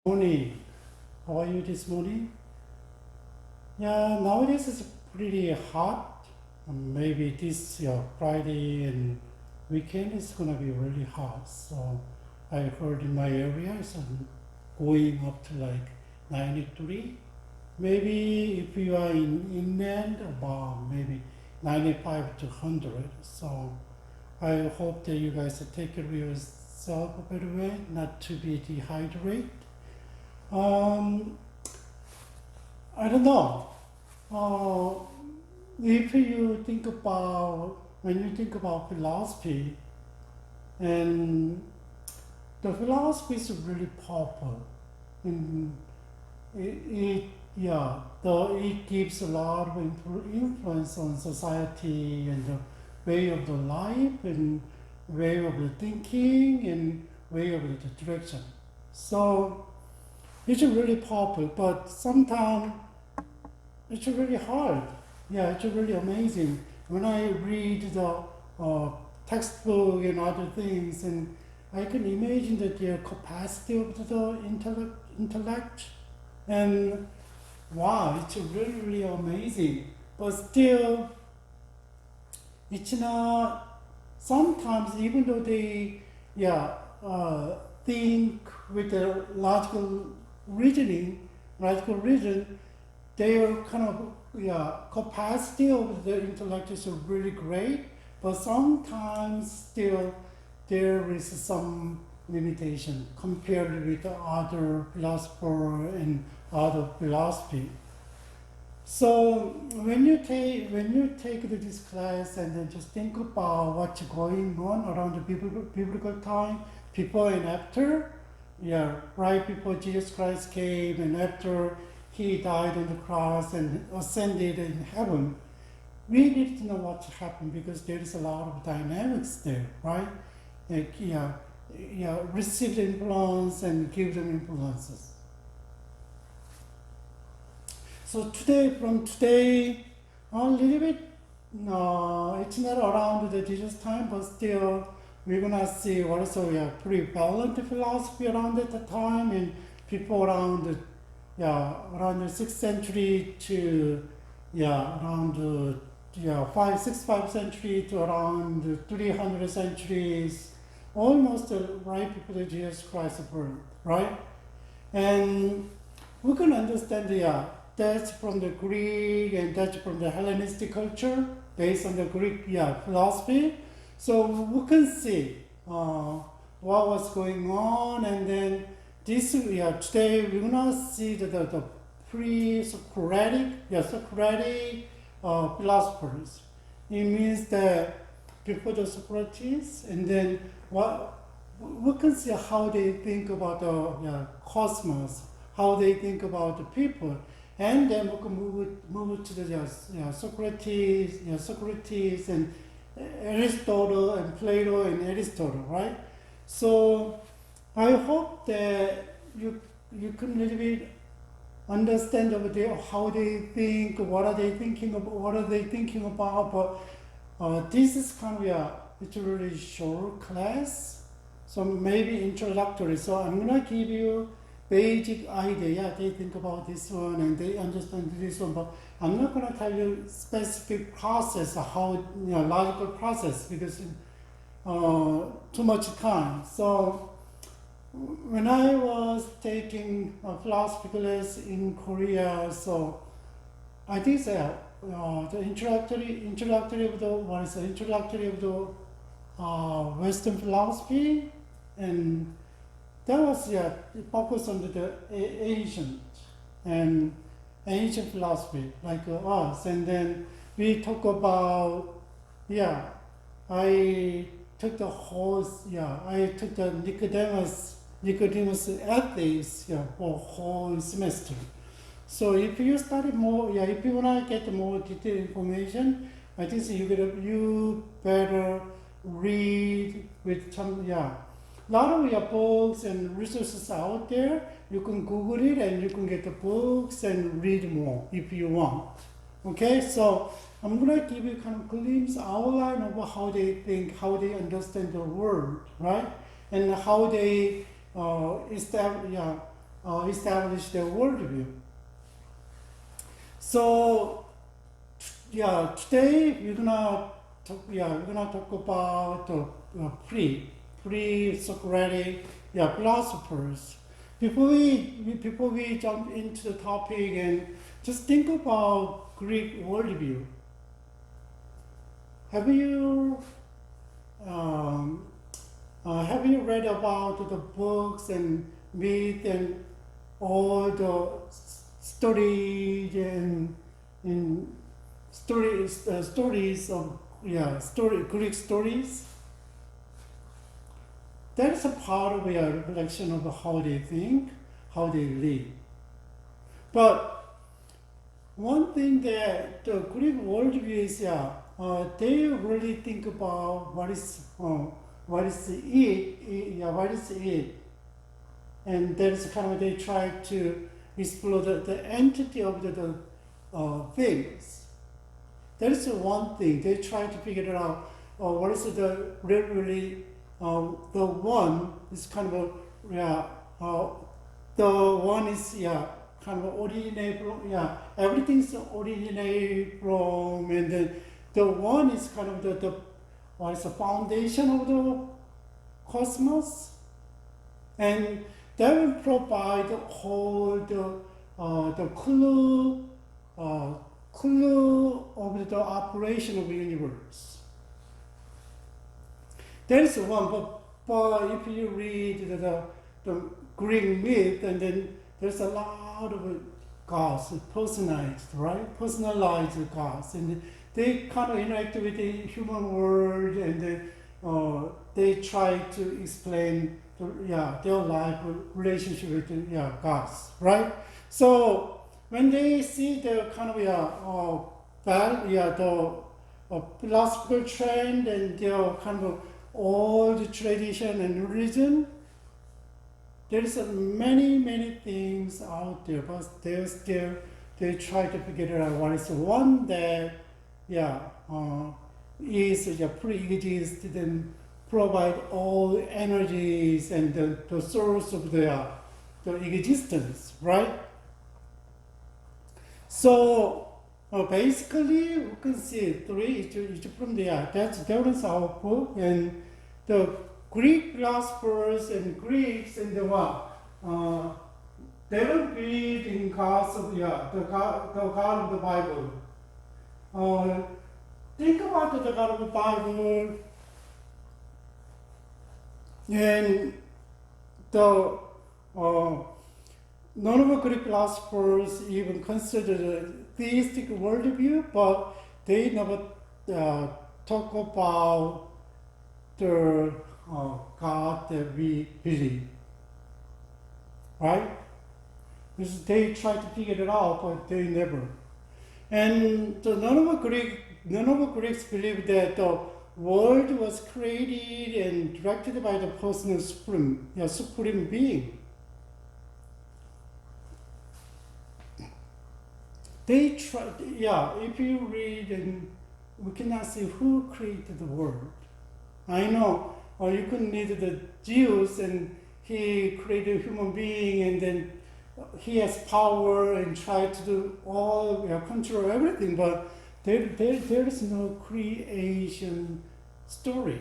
Morning. How are you this morning? Yeah, nowadays it's pretty hot. Maybe this Friday and weekend is gonna be really hot. So I heard in my area it's going up to like 93. Maybe if you are in inland, about maybe 95 to 100. So I hope that you guys take care of yourself a better way, not to be dehydrated. Um, I don't know. Uh, if you think about, when you think about philosophy, and the philosophy is really powerful. And it gives a lot of influence on society and the way of the life and way of the thinking and way of the direction. So it's really powerful, but sometimes it's really hard. Yeah, it's really amazing. When I read the textbook and other things, and I can imagine that their capacity of the intellect, and wow, it's really, really amazing. But still, it's not, sometimes even though they, think with the logical reason, their kind of capacity of the intellect is really great, but sometimes still there is some limitation compared with the other philosopher and other philosophy. So when you take this class and then just think about what's going on around the biblical time, before and after, right before Jesus Christ came and after he died on the cross and ascended in heaven, we need to know what happened because there is a lot of dynamics there, right? Like, receive the influence and give them influences. So from today, a little bit, no, it's not around the Jesus time, but still, we're gonna see also prevalent philosophy around at the time, and people around the 6th century to around the 565 century to around the 300 centuries, almost right before the Jesus Christ birth, right? And we can understand that's from the Greek and that's from the Hellenistic culture based on the Greek philosophy. So we can see what was going on, and then today we're gonna see the pre-Socratic Socratic philosophers. It means that before the Socrates, and then we can see how they think about the cosmos, how they think about the people, and then we can move to the Socrates and Aristotle and Plato and Aristotle, right? So I hope that you can little bit understand how they think, what are they thinking about. But this is kind of it's a really short class, so maybe introductory. So I'm gonna give you basic idea. They think about this one and they understand this one, but I'm not gonna tell you specific process, how logical process, because too much time. So when I was taking a philosophy class in Korea, so I think the introductory of the Western philosophy, and that was focused on the ancient philosophy like us, and then we talk about I took the Nicodemus ethics for whole semester. So if you study more, if you wanna get more detailed information, I think you better read with some a lot of books and resources out there. You can Google it and you can get the books and read more if you want. Okay, so I'm gonna give you kind of glimpse outline of how they think, how they understand the world, right? And how they establish their worldview. So yeah, today we're gonna talk about pre-Socratic philosophers. Before we jump into the topic and just think about Greek worldview. Have you read about the books and myth and all the stories and stories of Greek stories? That is a part of a reflection of how they think, how they live. But one thing that the Greek worldview is, they really think about what is it, and that is kind of they try to explore the entity of the things. That is one thing they try to figure it out. What is the really the one is kind of the one is kind of originate from everything's originate from, and then the one is kind of the what is the foundation of the cosmos, and that will provide all the clue of the operation of the universe. That is one, but if you read the Greek myth, and then there's a lot of gods, personalized gods, and they kind of interact with the human world, and they try to explain their life relationship with the gods, right? So when they see the kind of the philosophical trend and their kind of old tradition and religion, there is many things out there, but they try to figure out what is the one that is pre-exist and provide all energies and the source of the existence, right? So basically, we can see three each from there. That was our book, and the Greek philosophers and Greeks and they don't believe in gods of the God of the Bible. Think about the God of the Bible, and the none of the Greek philosophers even consider the theistic worldview, but they never talk about the God that we believe, right? Because they try to figure it out, but they never. And none of the Greeks believe that the world was created and directed by the personal supreme being. They try, if you read, and we cannot see who created the world. I know, you could read the Jews, and he created a human being, and then he has power and try to do all, control everything, but there is no creation story.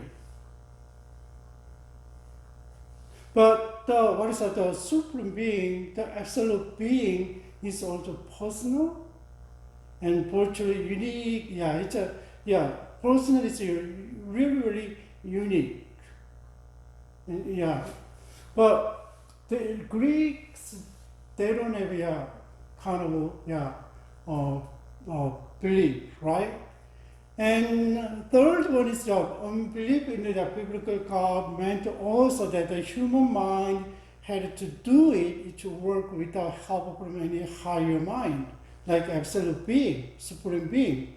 But the supreme being, the absolute being, is also personal and virtually unique. Personal is really unique. And, but the Greeks, they don't have kind of belief, right? And third one is unbelief in the biblical God meant also that the human mind had to do it to work without help from any higher mind, like absolute being, supreme being.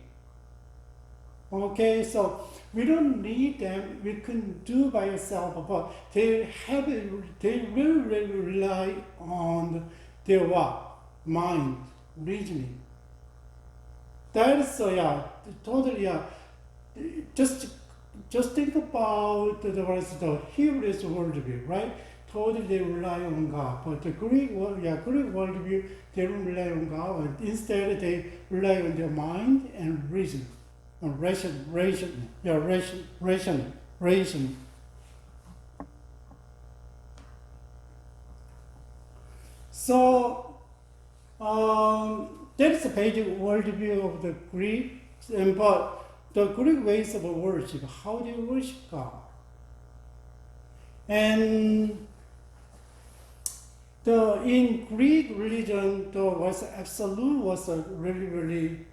Okay, so we don't need them. We can do by ourselves, but they really rely on their mind, reasoning. That is totally. Just think about the Hebrew worldview, right? totally they rely on God. But the Greek worldview, they don't rely on God. And instead, they rely on their mind and reason, and reason. So that's the basic worldview of the Greek. But the Greek ways of worship, how do you worship God? And in Greek religion, absolute was really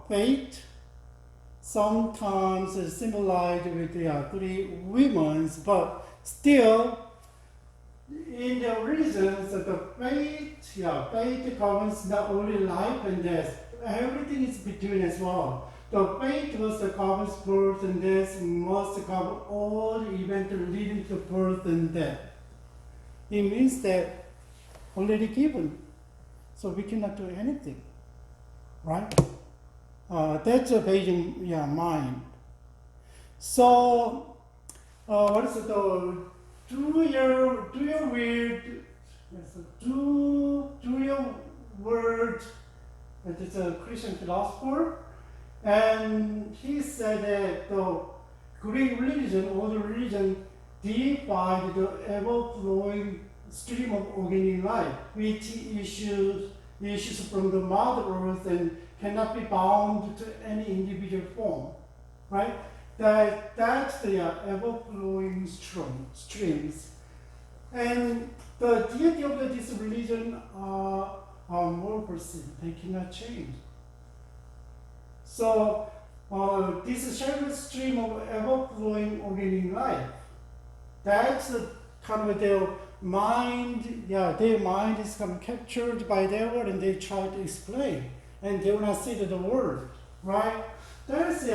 faith. Sometimes it's symbolized with Greek women's, but still in the religions, the faith covers not only life and death, everything is between as well. The faith was the covers birth and death, must cover all the events leading to birth and death. It means that already given, so we cannot do anything, right? That's a Beijing mind. So, what is it? Do your word. It's a Christian philosopher, and he said that the Greek religion, all the religion, defied the ever-flowing stream of organic life, which issues from the Mother Earth and cannot be bound to any individual form, right? That's the ever-flowing streams. And the deity of this religion are more perceived. They cannot change. So this shared stream of ever-flowing organic life, that's kind of their mind. Their mind is kind of captured by their word, and they try to explain, and they will not see the word, right? That's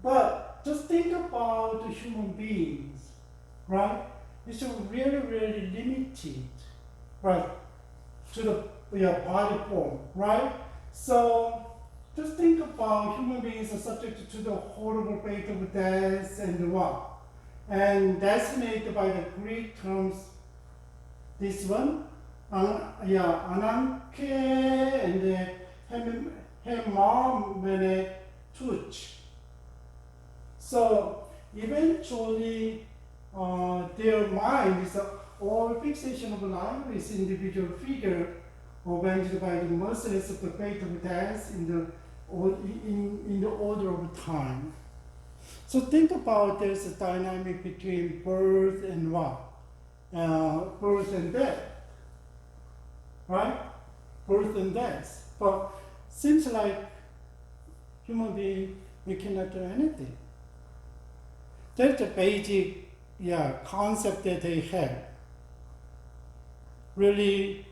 But just think about the human beings, right? It's really limited, right, to the body form, right? So just think about human beings are subject to the horrible fate of death and what? And designated by the Greek terms, this one, ananke and hemamene tuch. So eventually, their mind is all fixation of life is individual figure avenged by the merciless of the fate of death in the order of time. So think about this dynamic between birth and what? Birth and death, right? Birth and death. But seems like human being, we cannot do anything. That's the basic concept that they have. Really,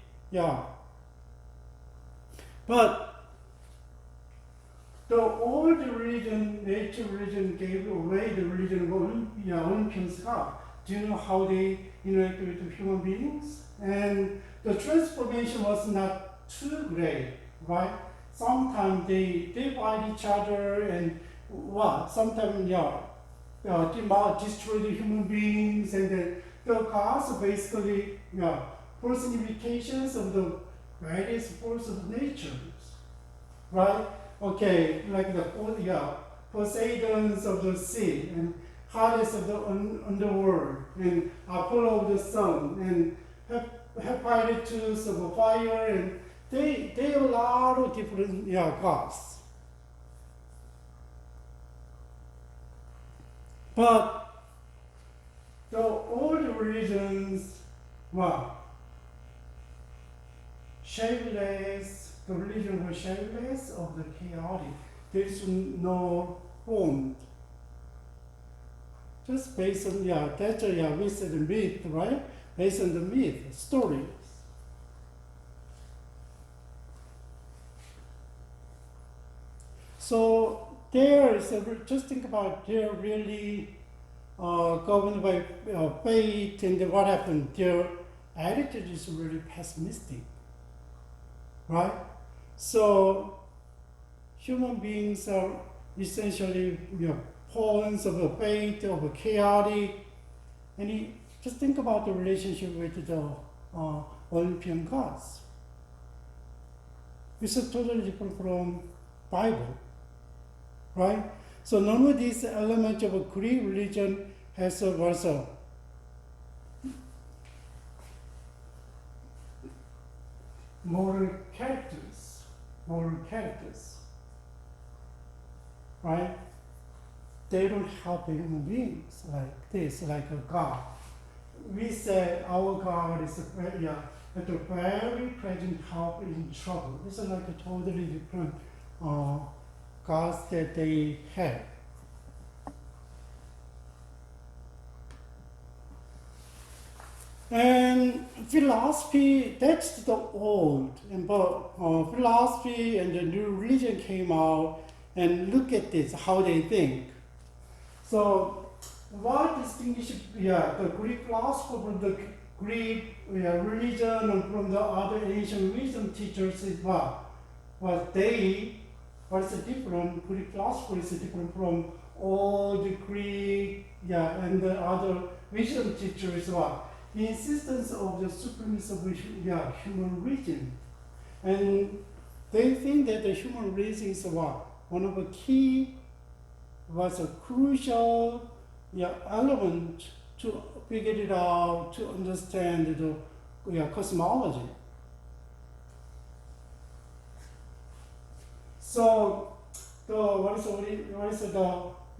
But the old religion, nature religion, gave away the religion of Olympians God. Do you know how they interact with human beings? And the transformation was not too great, right? Sometimes they fight each other and sometimes destroy the human beings, and the gods are basically personifications of the various forces of nature, right? Okay, like the Poseidons of the sea, and Hades of the underworld, and Apollo of the sun, and Hephaestus of the fire, and they have a lot of different gods. But the old religions were shapeless. The religion was shapeless of the chaotic. There is no form. Just based on that's we said the myth, right? Based on the myth, stories. So there is just think about they're really governed by fate, and what happened. Their attitude is really pessimistic, right? So human beings are essentially pawns of a fate, of a chaotic, and just think about the relationship with the Olympian gods. It's totally different from Bible, right? So none of these elements of a Greek religion has also moral characters, right? They don't help human beings like this, like a God. We say our God is at a very present help in trouble. This is like a totally different gods that they have. And philosophy, that's the old. But philosophy and the new religion came out, and look at this, how they think. So what distinguishes the Greek philosopher from the Greek religion and from the other ancient wisdom teachers is what? What is different? Greek philosopher is different from all the Greek and the other wisdom teachers. What? The insistence of the supremacy of human reason. And they think that the human reason is what? One of the key, was a crucial element to figure it out, to understand the cosmology. So what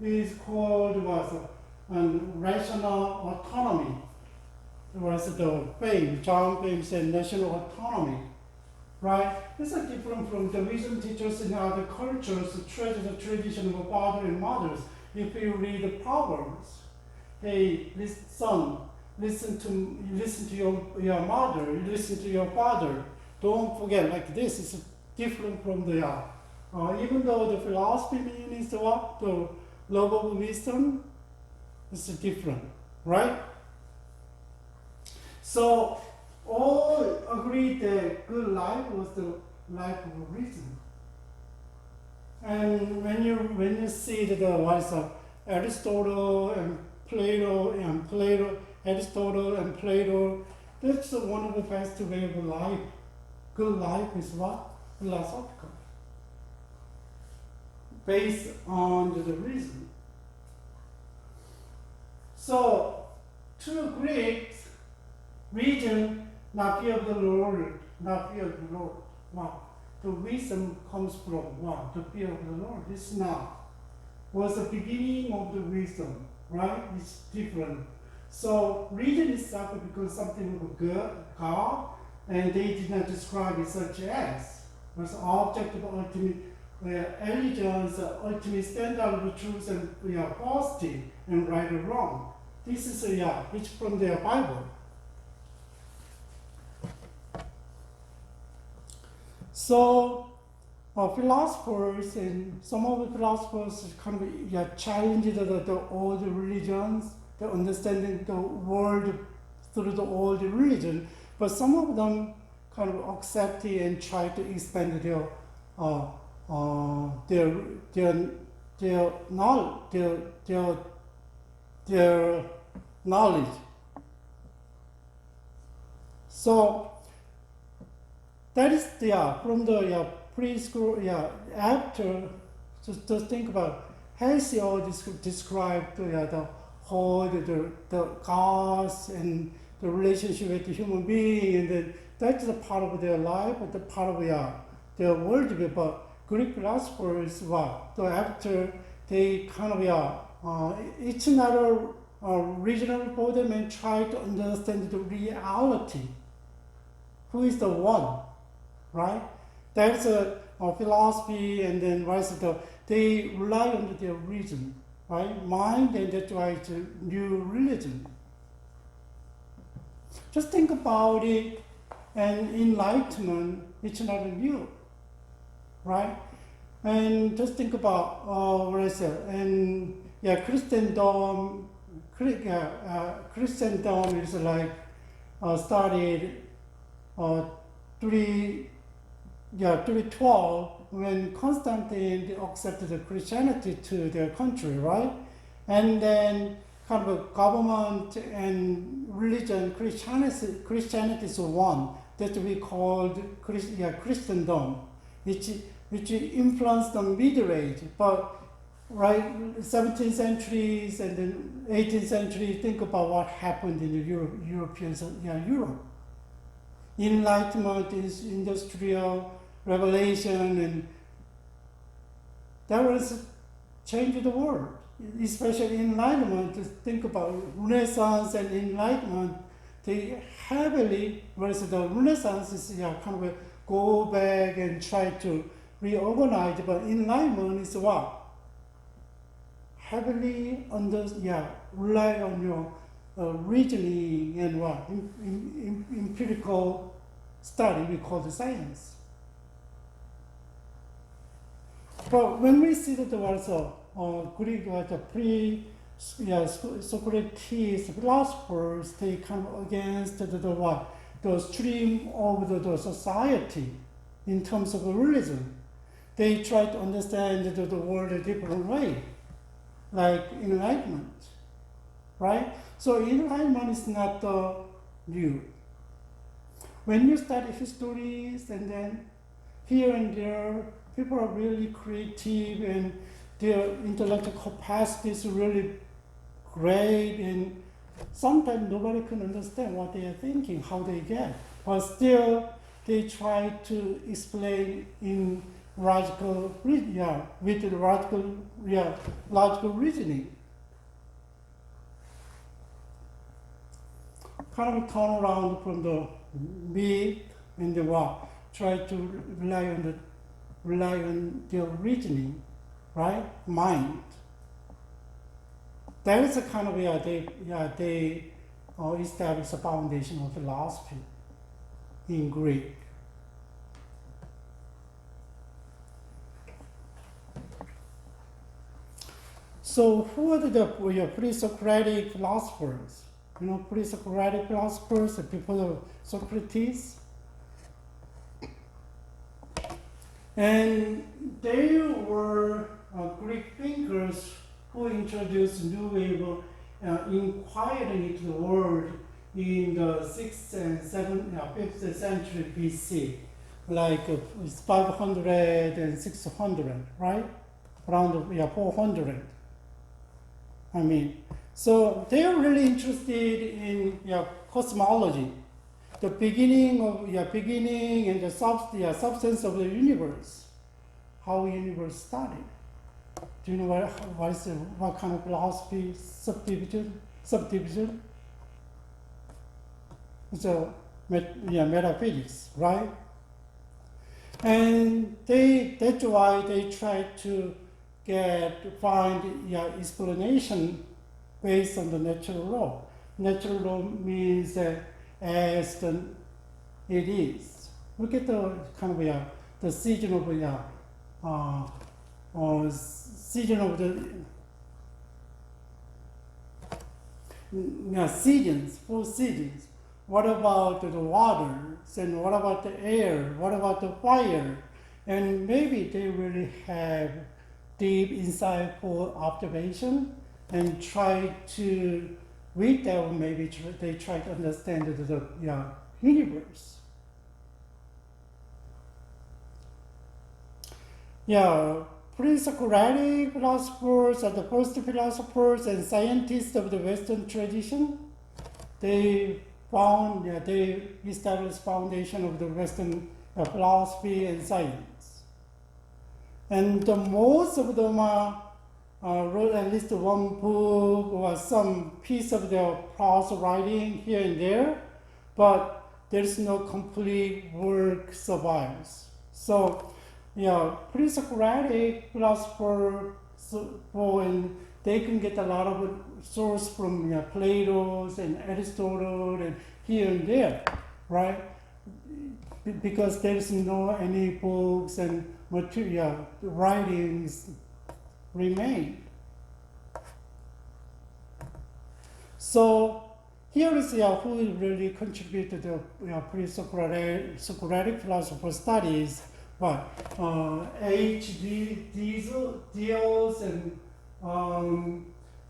is called rational autonomy. Was the John Fame said national autonomy, right? This is different from the wisdom teachers in other cultures, treasure the tradition of father and mothers. If you read the Proverbs, hey, son, listen to your mother, listen to your father. Don't forget, like this is different from the, even though the philosophy means the love of wisdom, it's different, right? So all agreed that good life was the life of reason. And when you see that Aristotle and Plato, that's one of the best way of life. Good life is what? Philosophical. Based on the reason. So to Greeks, reason, not fear of the Lord, not fear of the Lord. Wow. The wisdom comes from what? The fear of the Lord. It's not. Was the beginning of the wisdom, right? It's different. So reason itself becomes something of God, and they did not describe it such as was object of ultimate allegiance, ultimate standard of truth and falsity, and right or wrong. This is it's from their Bible. So philosophers and some of the philosophers kind of challenged the old religions, the understanding the world through the old religion, but some of them kind of accept it and try to expand their knowledge. So that is from the preschool after just think about Hesiod described the whole the gods and the relationship with the human being, and then that's a part of their life, the part of their worldview. But Greek philosophers so after they kind of it's another regional for them and try to understand the reality. Who is the one? Right? That's a philosophy, and then they rely on their reason, right? Mind, and that's why it's a new religion. Just think about it, and enlightenment, it's not new, right? And just think about Christendom. Christendom is started 312 when Constantine accepted Christianity to their country, right? And then kind of government and religion, Christianity is one that we called Christendom, which influenced the Middle Age. But right, 17th centuries and then 18th century, think about what happened in the Europe. Enlightenment is industrial revelation, and that was changed the world. Especially Enlightenment, think about Renaissance and Enlightenment, they heavily, whereas the Renaissance is kind of go back and try to reorganize, but Enlightenment is what? Heavily rely on your reasoning and what? Empirical study, we call the science. But when we see that also Greek Socrates philosophers, they come against the stream of the society in terms of religion. They try to understand the world a different way, like enlightenment, right? So enlightenment is not new. When you study histories and then here and there, people are really creative and their intellectual capacity is really great, and sometimes nobody can understand what they are thinking, how they get. But still, they try to explain in logical reasoning. Kind of turn around from the myth and the what, try to rely on their reasoning, right? Mind. That is a kind of they establish a foundation of philosophy in Greek. So who are the pre-Socratic philosophers? You know, pre-Socratic philosophers, the people of Socrates. And they were Greek thinkers who introduced new way of inquiring into the world in the 6th and 5th century BC, like 500 and 600, right? Around 400. I mean, so they are really interested in cosmology, the beginning and the substance of the universe, how the universe started. Do you know what kind of philosophy? Subdivision. So metaphysics, right? And that's why they try to find explanation based on the natural law. Natural law means as it is. Look at the kind of the season of seasons, 4 seasons. What about the waters, and what about the air? What about the fire? And maybe they really have deep insightful observation and try to read that, maybe they try to understand the universe. Pre-Socratic philosophers are the first philosophers and scientists of the Western tradition. They established foundation of the Western philosophy and science. And most of them wrote at least one book or some piece of their prose writing here and there, but there's no complete work survives. So, pre-Socratic philosophers, and they can get a lot of source from Plato and Aristotle and here and there, right? Because there's no any books and material writings remain. So here is who really contributed to the pre-Socratic philosopher studies. H. Diels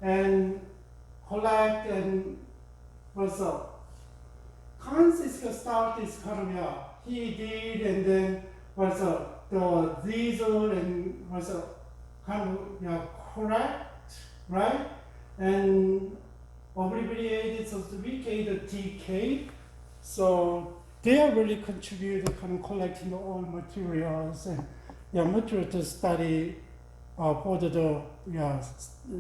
and Collect and also Kant's start is kind of, he did, and then also the diesel and also kind of, correct, right? And abbreviated, so we K the TK. So they are really contributed kind of collecting all materials and material to study for the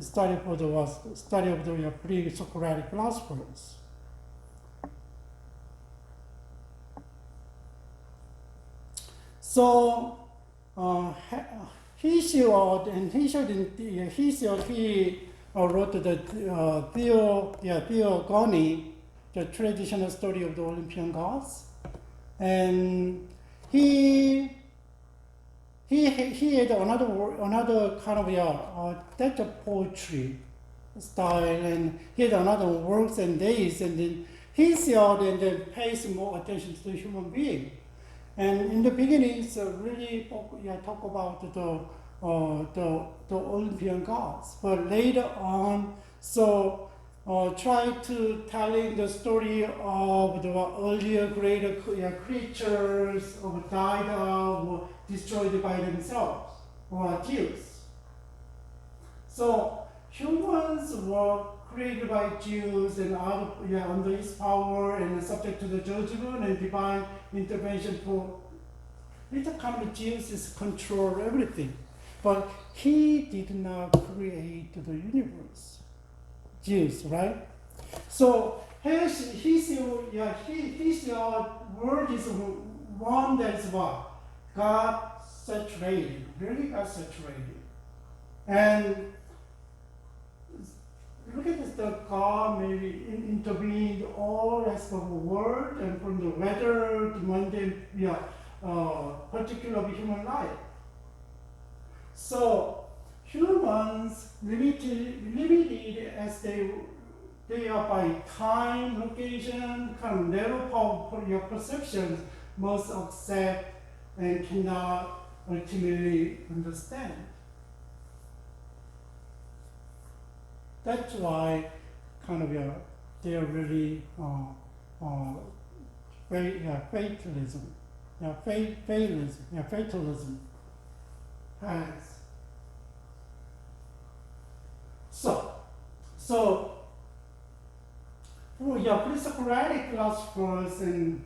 study for the study of the pre-Socratic philosophers. So Hesiod wrote the Theogony, the traditional story of the Olympian gods, and he had another kind of that's a poetry style, and he had another works and days, and then Hesiod and then pays more attention to the human being. And in the beginning, it's really talk about the Olympian gods, but later on, so try to telling the story of the earlier greater creatures who died out or destroyed by themselves or Jews. So humans were created by Jews and under his power and subject to the judgment and divine intervention for little kind of Jesus control everything. But he did not create the universe. Jews, right? So his word is one that is what? God saturated, really God saturated. And look at this, the God maybe intervened all aspects of the world and from the weather to mundane, particular of human life. So humans limited as they are by time, location, kind of narrow power your perceptions must accept and cannot ultimately understand. That's why kind of they are really fatalism. Fatalism has. So pre-Socratic philosophers and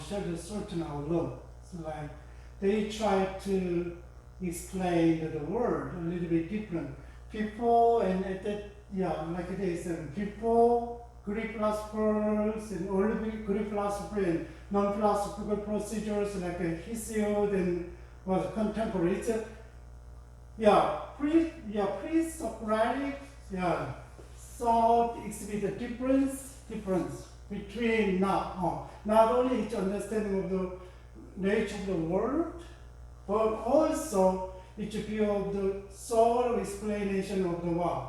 shared a certain outlook. So like they try to explain the world a little bit different. People and like it is, people, Greek philosophers and early Greek philosophers and non-philosophical procedures like Hesiod and contemporaries. Pre-Socratic, thought exhibit a difference between not only its understanding of the nature of the world, but also its view of the sort of explanation of the world,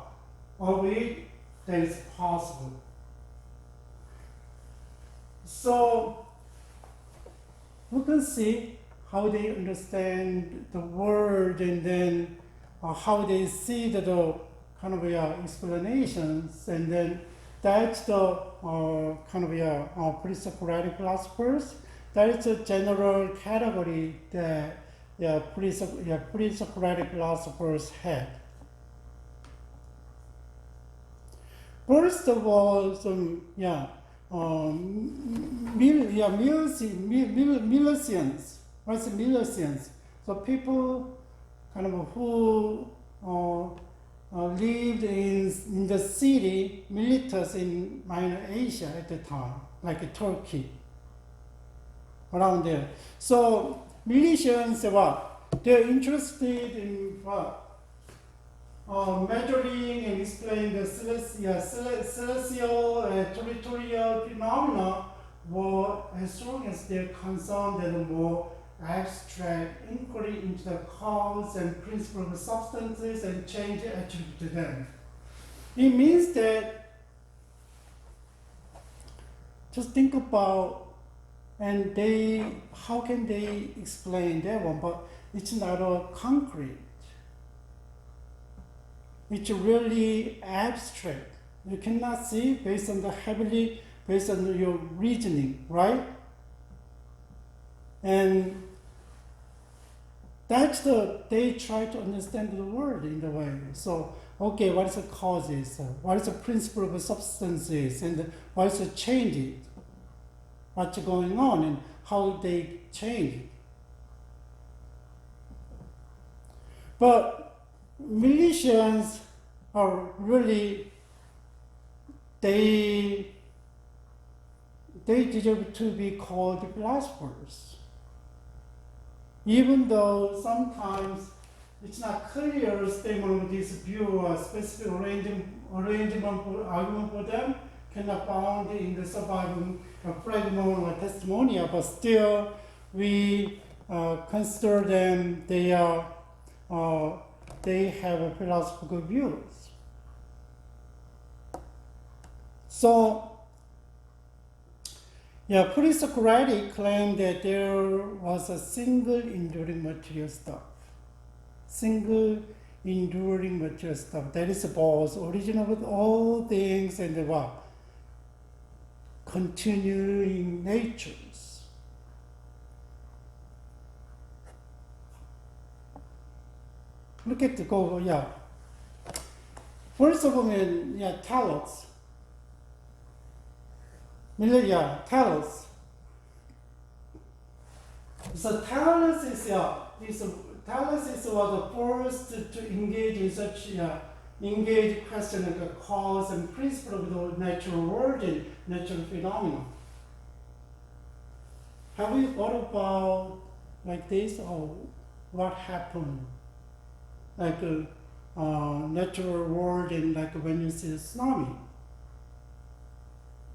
of it that is possible. So we can see how they understand the world and then how they see the kind of explanations, and then that's the kind of pre-Socratic philosophers. That is a general category that pre-Socratic philosophers had. First of all, some Milesians. What's Milesians? So people kind of who lived in the city, Miletus in Minor Asia at the time, like Turkey, around there. So Milesians, they're interested in measuring and explaining the celestial and territorial phenomena, were as long as they're concerned with a more abstract inquiry into the cause and principle of substances and change attributed to them. It means that just think about how can they explain that one, but it's not a concrete. It's really abstract. You cannot see based on the heavily based on your reasoning, right? And they try to understand the world in the way. So, okay, what is the causes? What is the principle of substances? And what is the change? What's going on and how they change? But militians are really, they deserve to be called philosophers. Even though sometimes it's not clear statement of this view or specific arrangement for argument for them cannot found in the surviving fragment or testimonia, but still we consider them, they have a philosophical views. So, yeah, pre-Socratic claimed that there was a single enduring material stuff. Single enduring material stuff. That is both original with all things and what? Continuing natures. Look at the go, yeah. First of all, yeah, Talos. Talos. So Talos is was the first to engage in such question of the cause and principle of the natural world and natural phenomena. Have you thought about like this or what happened? Like natural world and like when you see a tsunami.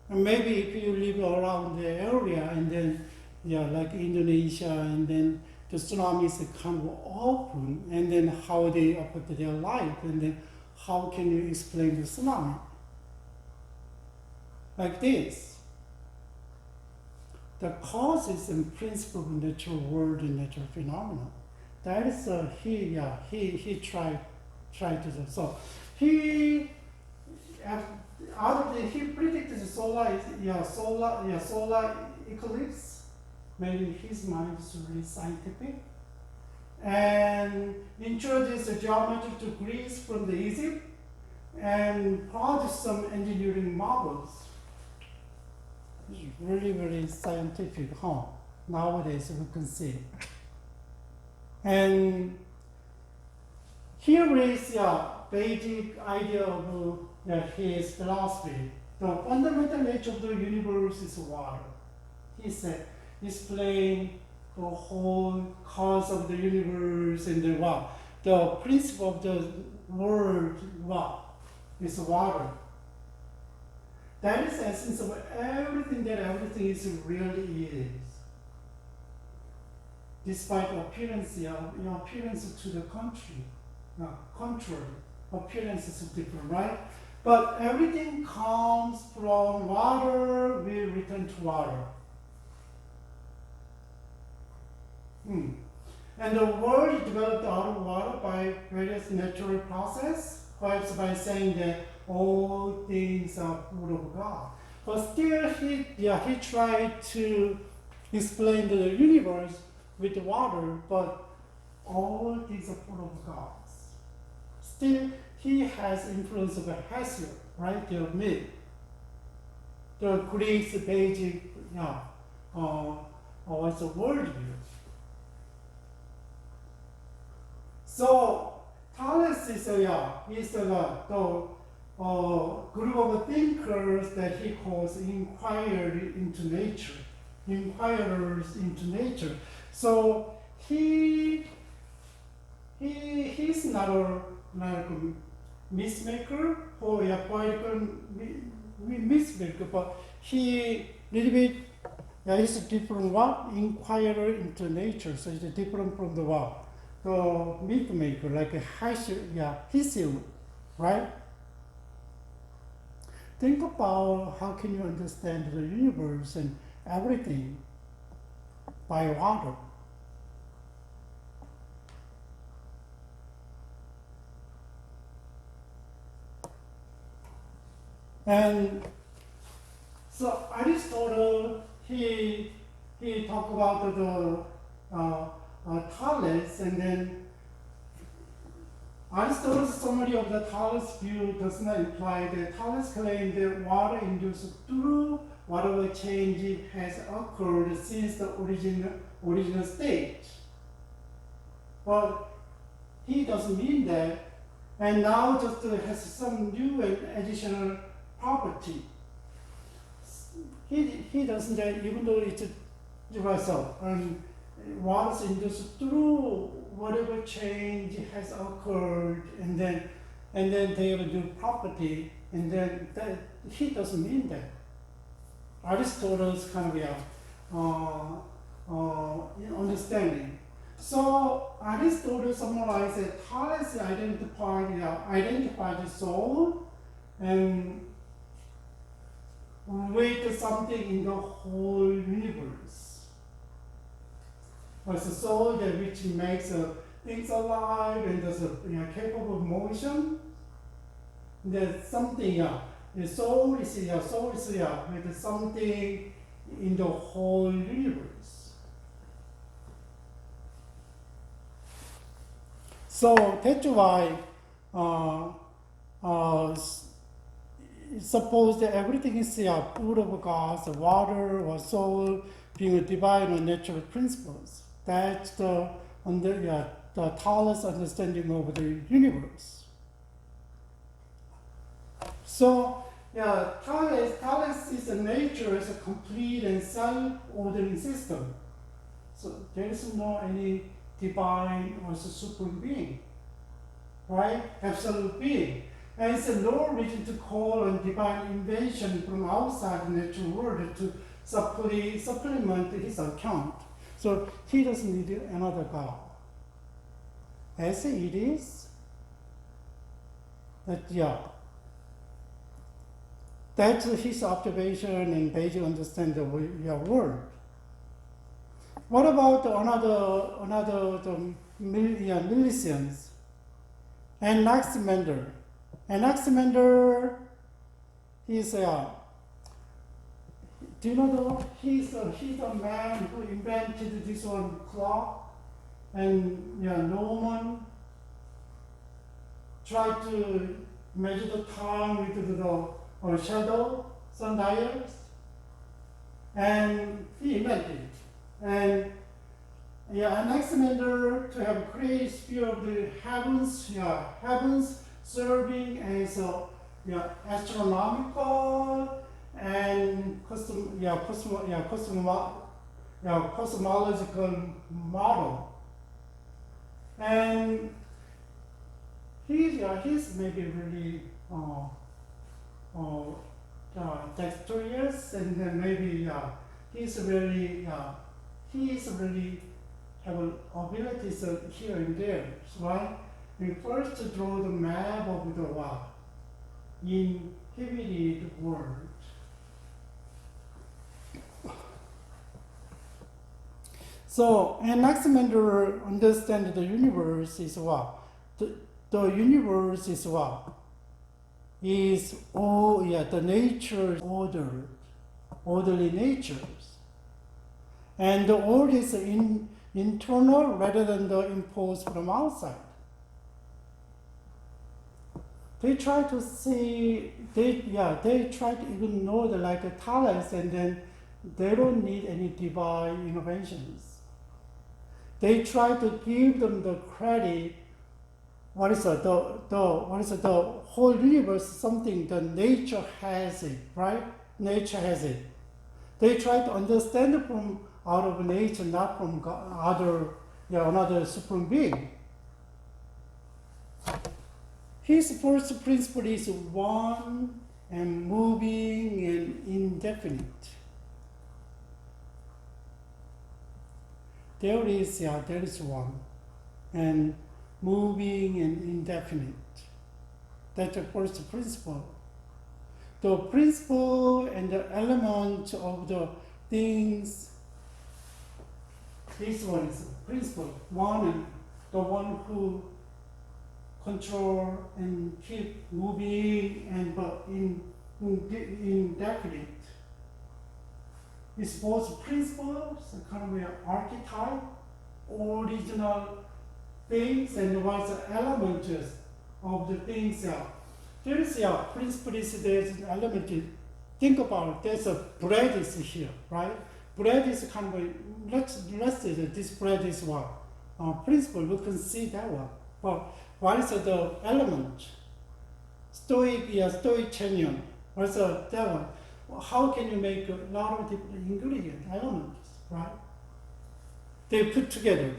And maybe if you live around the area and then, yeah, like Indonesia, and then the tsunamis come open, and then how they affect their life, and then how can you explain the tsunami? Like this. The causes and principle of natural world and natural phenomena. That is he tried to do. So he predicted the solar eclipse. Maybe his mind is really scientific. And introduced the geometry to Greece from the Egypt and produced some engineering models. It's really, really scientific, huh? Nowadays we can see. And here is basic idea of his philosophy. The fundamental nature of the universe is water. He said, explain the whole cause of the universe and the principle of the world is water. That is the essence of everything that everything is really is. Despite appearance, appearance to the contrary, appearances are different, right? But everything comes from water, will return to water. And the world is developed out of water by various natural process, perhaps by saying that all things are full of God. But still, he tried to explain the universe with water, but all things are full of gods. Still, he has influence of Hesiod, right? The myth. The Greeks' basic, it's a worldview. So Thales is the group of thinkers that he calls inquirers into nature. So he's not a mythmaker or a poetical mythmaker, but he little bit he's a different inquirer into nature. So it's different from the myth maker, like a Hesiod, right? Think about how can you understand the universe and everything by water. And So Aristotle, he talked about the Thales, and then Aristotle's summary of the Thales view does not imply that Thales claimed that water induced through whatever change has occurred since the original state. But he doesn't mean that, and now just has some new and additional property. He doesn't, even though it's universal, and water is induced through whatever change has occurred, and then they have a new property, and then that, he doesn't mean that. Aristotle's kind of understanding. So Aristotle summarized that Thales identified the soul and with something in the whole universe. It's the soul that which makes things alive and is capable of motion. There's something, the soul is with something in the whole universe. So that's why suppose that everything is full of God's water or soul being divine or natural principles. That's the Taoist understanding of the universe. So Taoist is a nature as a complete and self-ordering system. So there is no any divine or supreme being, right? Absolute being. And it's no reason to call on divine invention from outside the natural world to supplement his account. So he doesn't need another God. As it is, that's his observation and basic understanding of your world. What about another Milesians? Anaximander. Anaximander is do you know he's a man who invented this one clock, and Norman tried to measure the time with the shadow, sundials, and he invented it. And Anaximander to have a great view of the heavens serving as astronomical and cosmological model. And he's maybe really dexterous, and then maybe he's really have abilities here and there, right? We first draw the map of the inhabited world. So Anaximander understands the universe is what? The universe is what? Is all the nature orderly natures. And the order is internal rather than the imposed from outside. They try to see, they try to ignore the Thales, and then they don't need any divine interventions. They try to give them the credit. What is the whole universe? Something the nature has it, right? Nature has it. They try to understand it from out of nature, not from God, another supreme being. His first principle is one and moving and indefinite. There is one and moving and indefinite. That's the first principle. The principle and the element of the things. This one is principle. One, and the one who control and keep moving and but indefinite. It's both principles, kind of an archetype, original things, and what's the elements of the things. There is a principle, there's an element. Think about it, there's a bread is here, right? Bread is kind of let's say that this bread is what? Principle, we can see that one. But what is the element? Stoic-Chenyan. What's that one? How can you make a lot of different ingredient elements, right? They put together.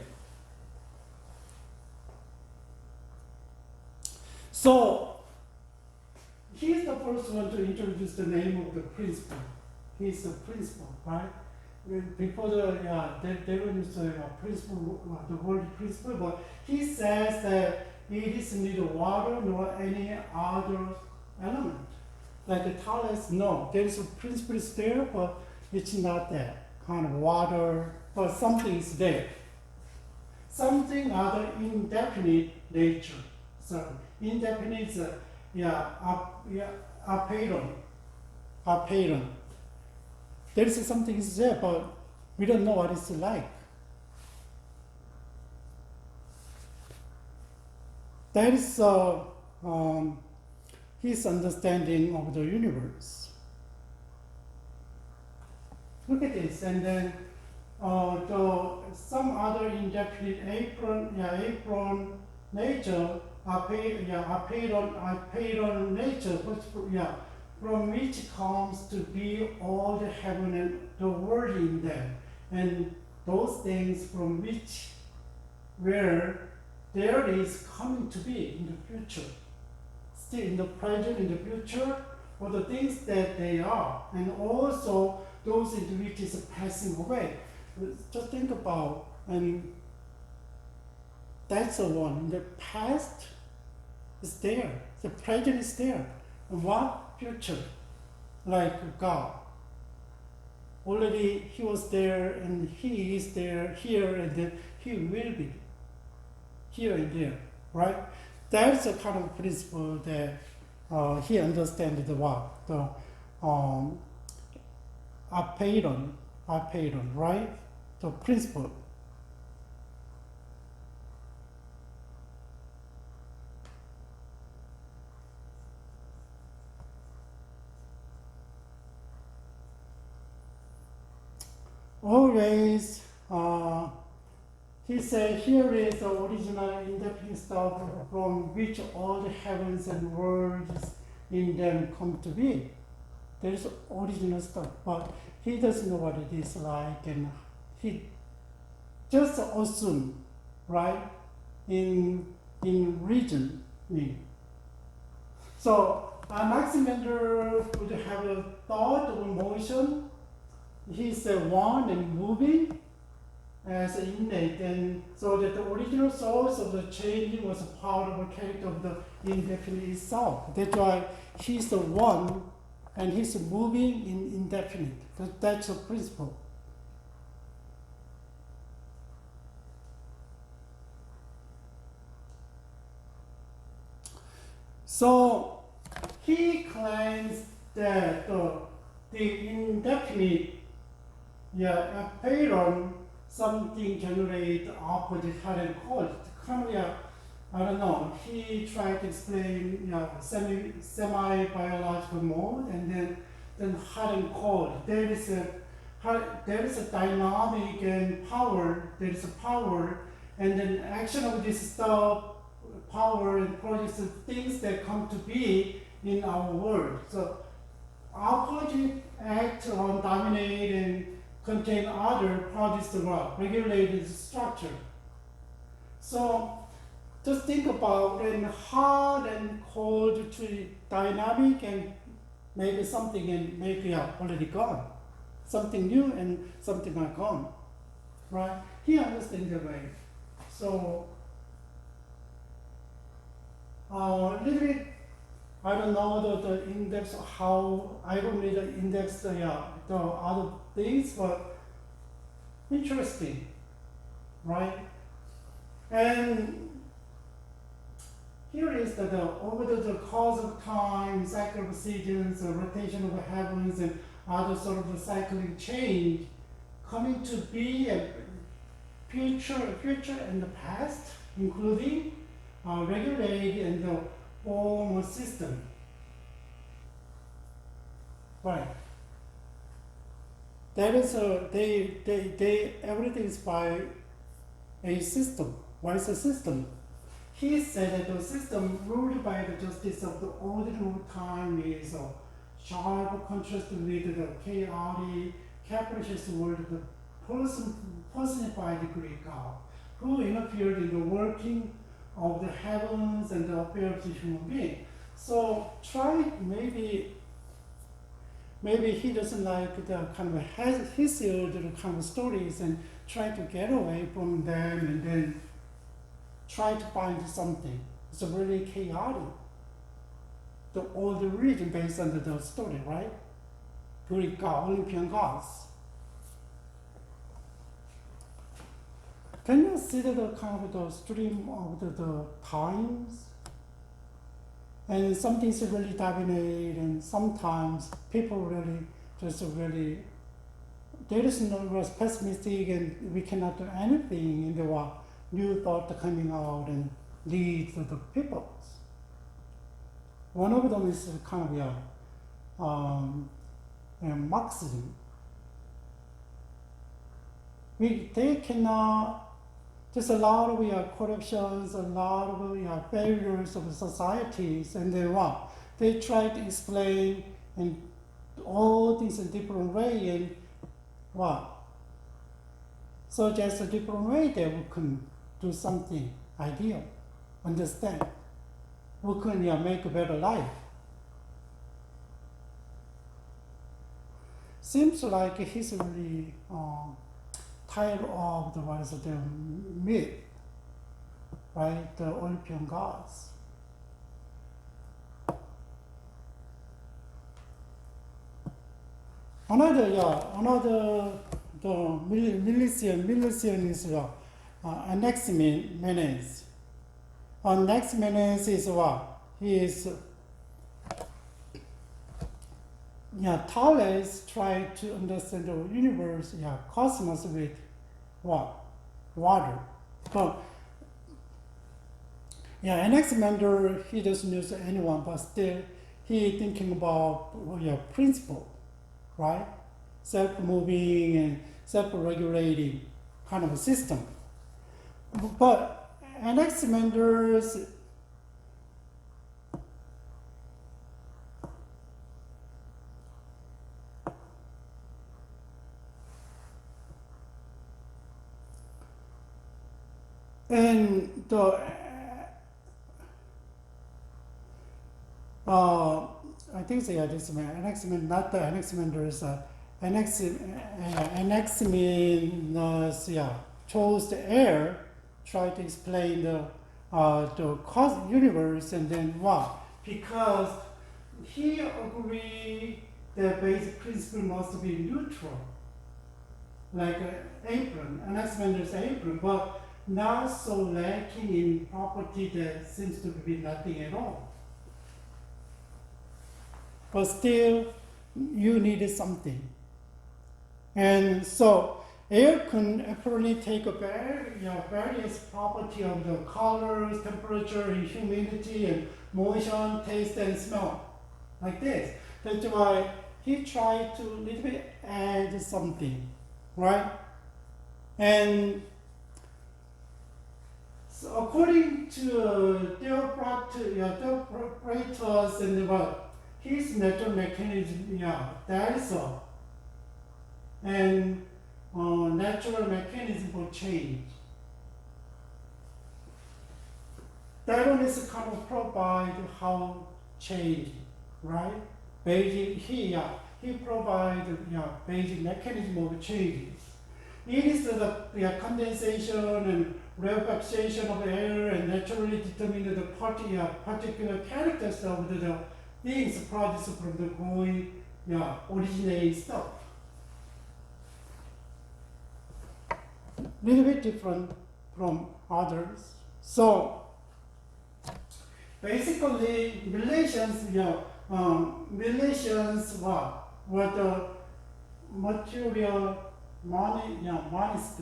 So he's the first one to introduce the name of the principle. He's the principle, right? Before they don't use the principle, the word principle, but he says that it is neither water nor any other element. Like the Thales, no, there is a principle is there, but it's not that kind of water, but something is there. Something other indefinite nature. So indefinite is apeiron. There is something is there, but we don't know what it's like. That is his understanding of the universe. Look at this, and then some other indefinite apron nature, apeiron nature, from which comes to be all the heaven and the world in them, and those things from which where there is coming to be in the future, still in the present, in the future, or the things that they are, and also those into which is passing away. Just think about, and that's the one. The past is there, the present is there, and what future? Like God. Already He was there, and He is there, here, and then He will be here and there, right? That's the kind of principle that he understands the what? The apeiron, right? The principle. Always, he said, here is the original indefinite stuff from which all the heavens and worlds in them come to be. There is original stuff, but he doesn't know what it is like, and he just assume, right, in region. So Anaximander would have a thought of motion. He's one and moving as innate, and so that the original source of the changing was a part of the character of the indefinite itself. That's why he's the one, and he's moving in indefinite. That's the principle. So he claims that the indefinite apeiron something generate opposite hot and cold. Kind of, I don't know. He tried to explain semi-biological mode, and then hot and cold. There is a dynamic and power. There is a power, and then action of this stuff, power and produces things that come to be in our world. So opposite act on dominate and contain other produce the world, regulated structure. So just think about when hot and cold to dynamic and maybe something and maybe already gone. Something new and something are gone. Right? He understands the way. So a little bit, I don't know the index, how I don't need the index, the other things, but interesting, right? And here is over the cause of time, cycle of seasons, the rotation of the heavens, and other sort of the cyclic change coming to be a future and the past, including regulated and the formal system. Right. That is everything is by a system. What is a system? He said that the system ruled by the justice of the ordinary time is a sharp contrast with the chaotic, capricious world of the personified Greek God, who interfered in the working of the heavens and the affairs of human beings. So maybe he doesn't like the kind of Hesiod kind of stories and try to get away from them and then try to find something. It's really chaotic. All the religion based on the story, right? Greek god, Olympian gods. Can you see the kind of the stream of the times? And some things really dominate, and sometimes people really there is no was pessimistic, and we cannot do anything, and there were new thoughts coming out and lead to the peoples. One of them is kind of Marxism. They cannot. There's a lot of corruptions, a lot of failures of societies, and they try to explain and all things in different way, and so just a different way that we can do something ideal, understand. We can make a better life. Seems like he's really tired of the myth, right? The Olympian gods. Another the Milesian is Anaximenes. Anaximenes is what? He is Thales tried to understand the universe, cosmos with what? Water. But Anaximander, he doesn't use anyone, but still he thinking about principle, right? Self-moving and self-regulating kind of a system. But Anaximander's and I think this Anaximander, not the Anaximander's Anaximenes, chose the air, tried to explain the universe, and then what? Because he agreed the basic principle must be neutral, like an apron, Anaximander's apron, but not so lacking in property that seems to be nothing at all. But still, you needed something. And so, air can apparently take a various property of the colors, temperature, and humidity, and motion, taste, and smell, like this. That's why he tried to a little bit add something, right? And so according to Theocritus and his natural mechanism, that is all. And natural mechanism for change. That one is kind of provide how change, right? Basic, he provides basic mechanism of changes. It is the condensation and rarefaction of air and naturally determine the particular characters of the things produced from the growing, originating stuff. Little bit different from others. So basically, relations, relations were the material, monist.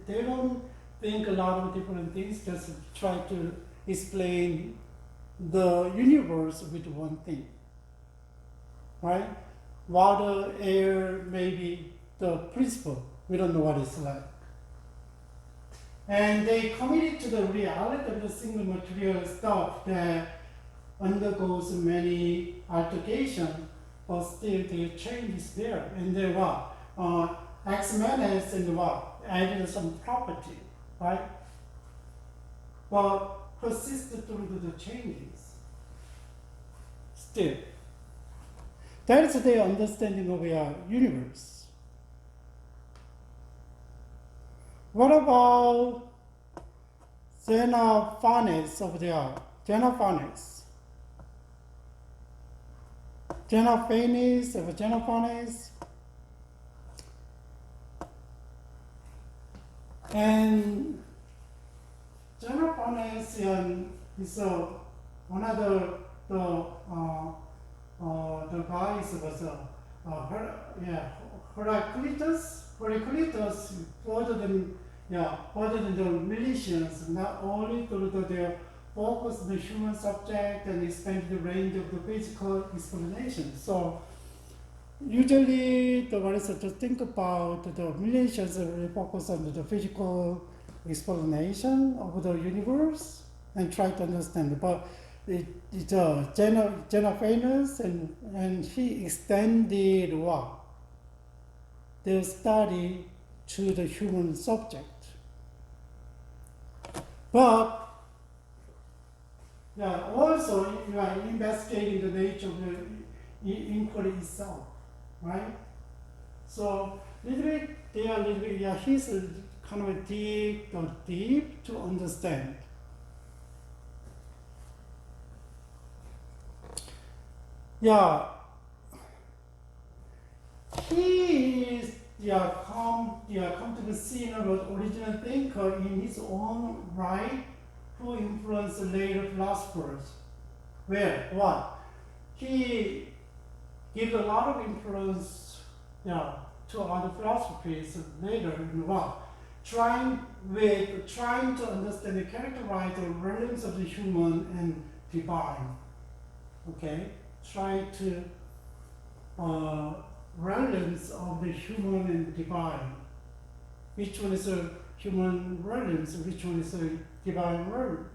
They don't think a lot of different things, just try to explain the universe with one thing, right? Water, air, maybe the principle. We don't know what it's like. And they committed to the reality of the single material stuff that undergoes many alterations, but still the change is there. And then what? X-minus and what? Added some property, right? But persisted through the changes. Still. That is their understanding of our universe. What about Xenophanes over there? Xenophanes. Xenophanes. And Xenophanes is another the guys was Heraclitus further than the Milesians, not only through their focus on the human subject and expanded the range of the physical explanation. So usually the what is to think about the Milesians really focus on the physical explanation of the universe and try to understand. But it's Xenophanes and he extended what? Their study to the human subject. But also you are investigating the nature of the inquiry itself, right? So he's kind of deep to understand. He is come to the scene of an original thinker in his own right, who influenced later philosophers. Where what? He gives a lot of influence to other philosophies later in what? Trying to understand and characterize the realms of the human and divine. Okay? Try to realms of the human and divine. Which one is a human realms, which one is a divine realms.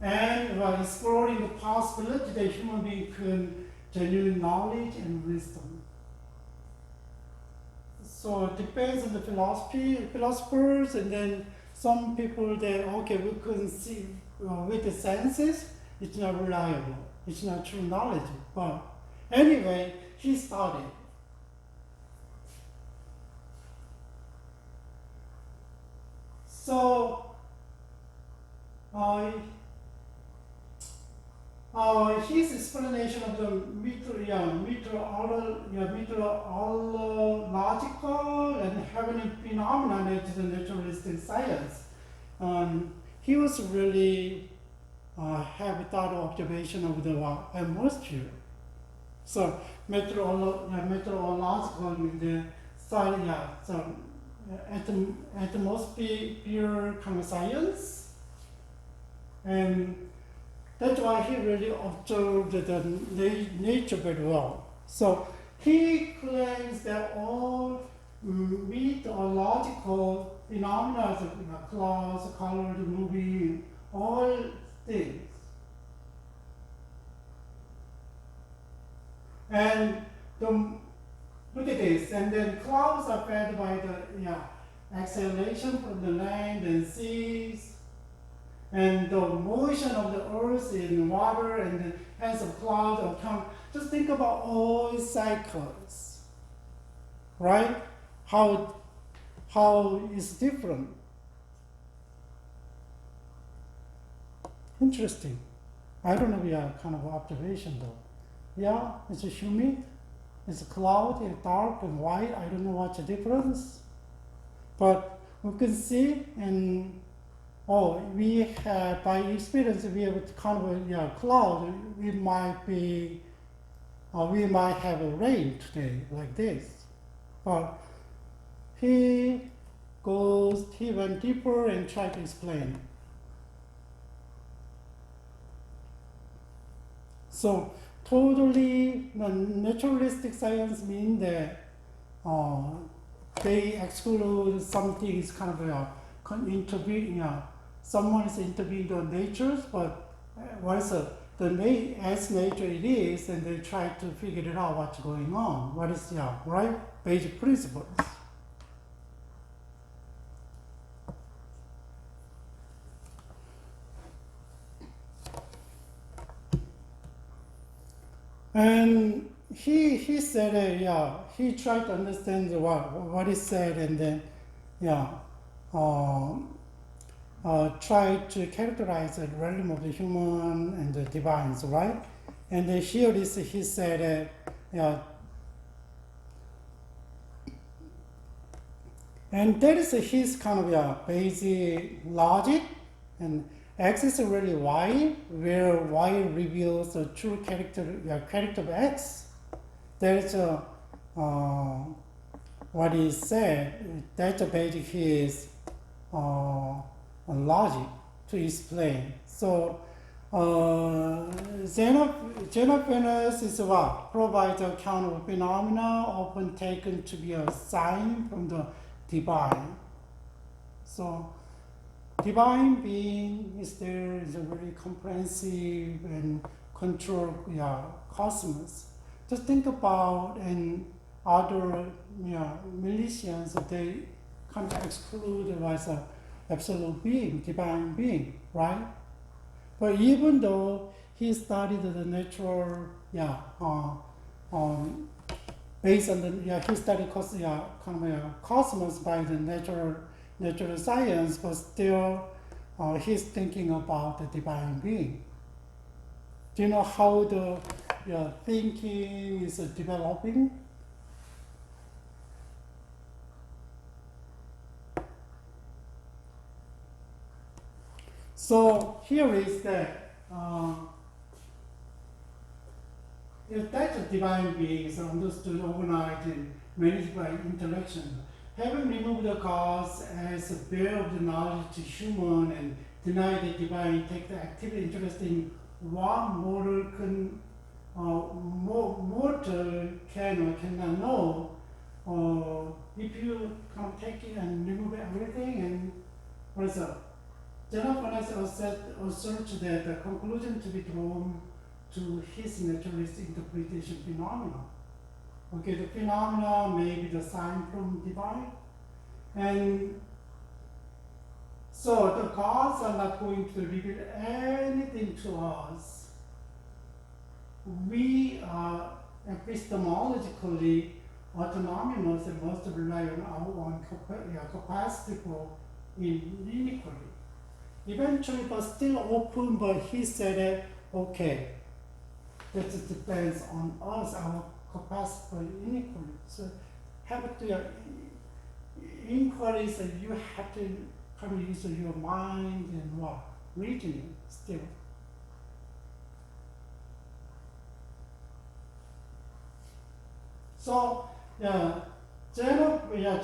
And while exploring the possibility that human being can genuine knowledge and wisdom. So it depends on the philosophers, and then some people that, okay, we couldn't see with the senses, it's not reliable, it's not true knowledge. But anyway, he studied. So his explanation of the meteorological and heavenly phenomena is the naturalistic science. He was really have thorough observation of the atmosphere. So meteorological in the science, atmosphere kind of science, and that's why he really observed the nature very well. So he claims that all meteorological phenomena, clouds, colors, moving, all things. And look at this, and then clouds are fed by the exhalation from the land and seas, and the motion of the earth in water, and the hands of clouds of come. Just think about all cycles, right? How it's different. Interesting. I don't know, kind of observation though. Yeah, it's humid, it's cloudy, it's dark and white. I don't know what's the difference. But we can see, and we have, by experience, we have kind of cloud. We might have a rain today, like this. but he went deeper and tried to explain. So totally naturalistic science means that they exclude something is kind of intervene. Someone is intervening on nature, but once as nature it is, and they try to figure it out what's going on. What is right? Basic principles. And he said, he tried to understand what he said, and then, tried to characterize the realm of the human and the divines, right? And then here he said, and that is his kind of basic logic, and X is really Y, where Y reveals the true character of X. That's what he said. That's basically his logic to explain. So Xenophanes is what provides a account of phenomena often taken to be a sign from the divine. So divine being is there, is a very comprehensive and controlled cosmos. Just think about and other militians, they kind of exclude as an absolute being, divine being, right? But even though he studied the natural, based on he studied cosmos by the natural science, but still he's thinking about the divine being. Do you know how the thinking is developing? So here is that if that divine being is understood, organized, and managed by interaction, having removed the gods as a bearer of the knowledge to human and deny the divine, take the active interest in what mortal can or cannot know, if you take it and remove everything, and what is up? Xenophanes asserts that the conclusion to be drawn to his naturalist interpretation phenomena. Okay, the phenomena may be the sign from divine, and so the gods are not going to reveal anything to us. We are epistemologically autonomous and must rely on our own capacity for inequality. Eventually, but still open, but he said, okay, that it depends on us, our capacity for inequality. So have to inquiry, so you have to kind of use your mind and reasoning still. So Xenophanes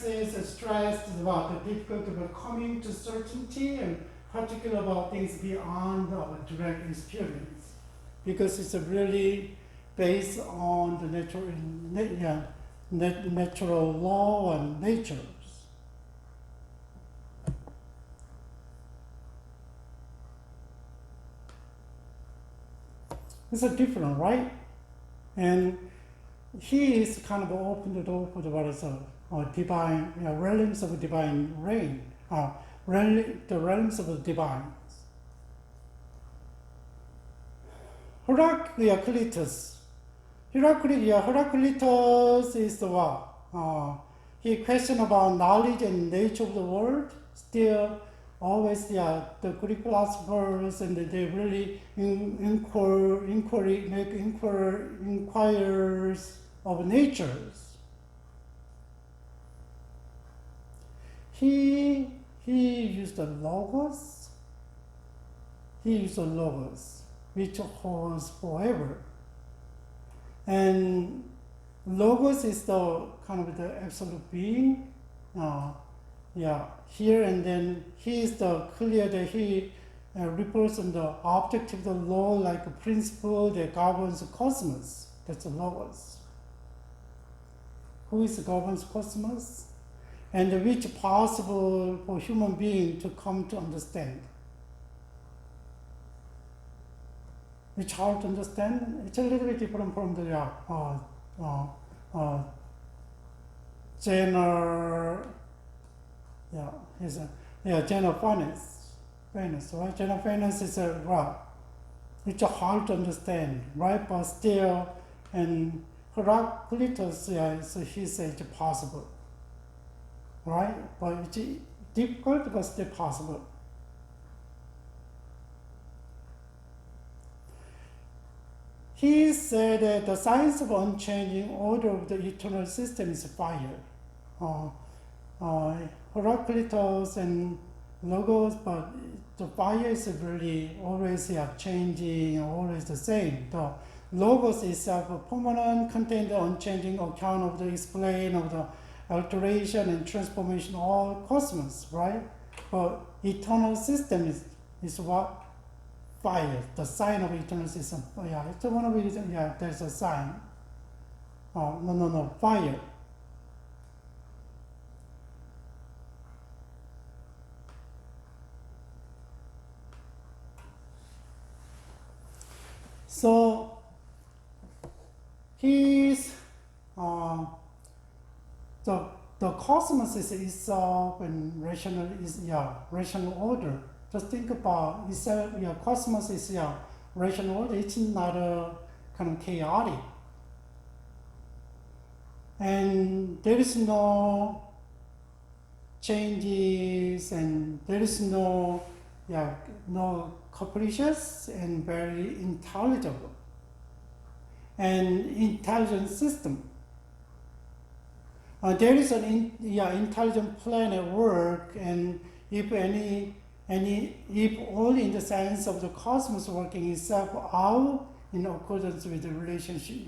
is stressed about the difficulty of coming to certainty, and particularly about things beyond our direct experience, because it's really based on the natural law and natures. It's a different, right? And he is kind of open the door for what is divine, realms of divine reign, the realms of the divines. Heraclitus is what? He questioned about knowledge and nature of the world. Still, always the Greek philosophers, and they really inquires of natures. He used the logos. Which holds forever. And logos is the kind of the absolute being. Here and then he is the clear that he represents the objective, the law, like a principle that governs the cosmos. That's the logos. Who is governs cosmos? And which possible for human being to come to understand. Which hard to understand? It's a little bit different from the general, general finance, right? General finance is it's hard to understand, right? But still, and Heraclitus, so he said it's possible, right? But it's difficult, but still possible. He said that the science of unchanging order of the eternal system is fire. Heraclitus and Logos, but the fire is really always changing, always the same. The Logos itself a permanent, contained unchanging account of the explain of the alteration and transformation of all cosmos, right? But eternal system is what? Fire, the sign of eternal system. It's one of the there's a sign. Fire. So he's the cosmos is itself and rational rational order. Just think about itself, cosmos is rational order. It's not a kind of chaotic. And there is no changes, and there is no capricious and very intelligible and intelligent system. There is an intelligent plan at work, and if only in the sense of the cosmos working itself out in accordance with the relationship,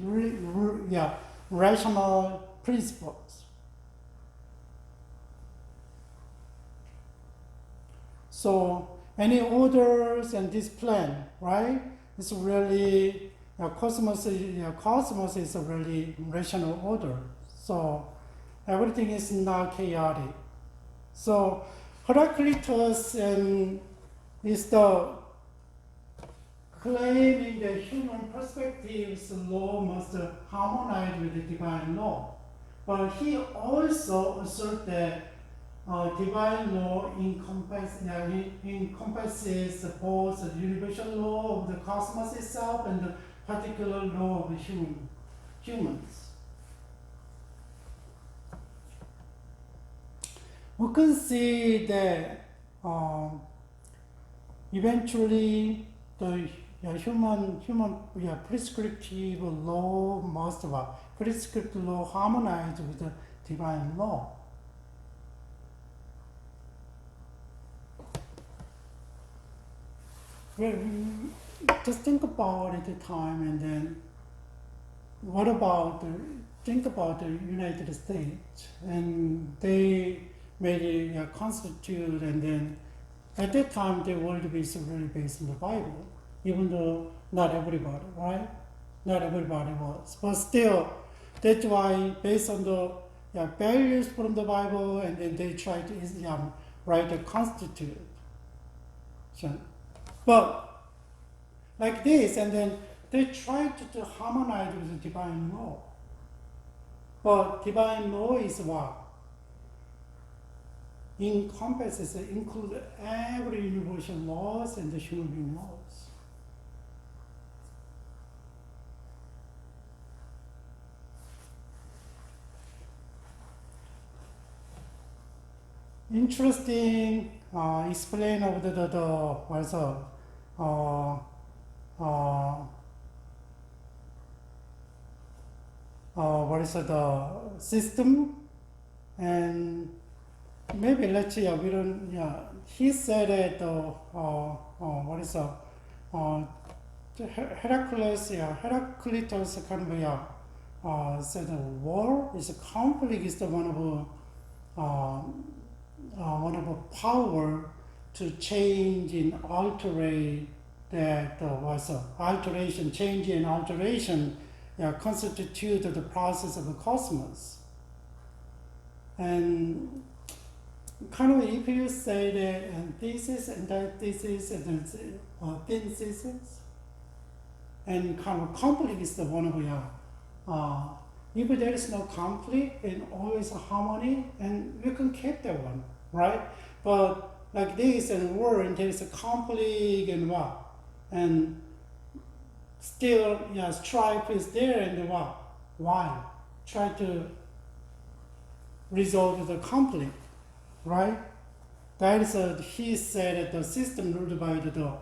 rational principles. So any orders and this plan, right? It's really cosmos is a really rational order. So everything is not chaotic. So Heraclitus is the claiming that human perspective's law must harmonize with the divine law. But he also asserts that divine law encompasses both the universal law of the cosmos itself and the particular law of the humans. We can see that eventually the human prescriptive law prescriptive law harmonize with the divine law. Well, just think about it at the time, and then what about think about the United States, and they made a constitute, and then at that time the world is really based on the Bible, even though not everybody, right? Not everybody was, but still, that's why based on the values from the Bible, and then they try to write a constitution. But like this, and then they try to harmonize with the divine law. But divine law is what? Include every universal laws and the human being laws. Interesting explain of the system, and maybe let's see, we don't, he said that Heraclitus kind of so the war is a conflict is the one of a power to change and alter that was alteration, change and alteration constitute the process of the cosmos. And kind of if you say that thesis, antithesis, and synthesis, and kind of conflict is the one of if there is no conflict and always a harmony, and we can keep that one, right? But like this and war, and there is a conflict and what, and still, strife is there and what? Why? Try to resolve the conflict, right? That is he said that the system ruled by the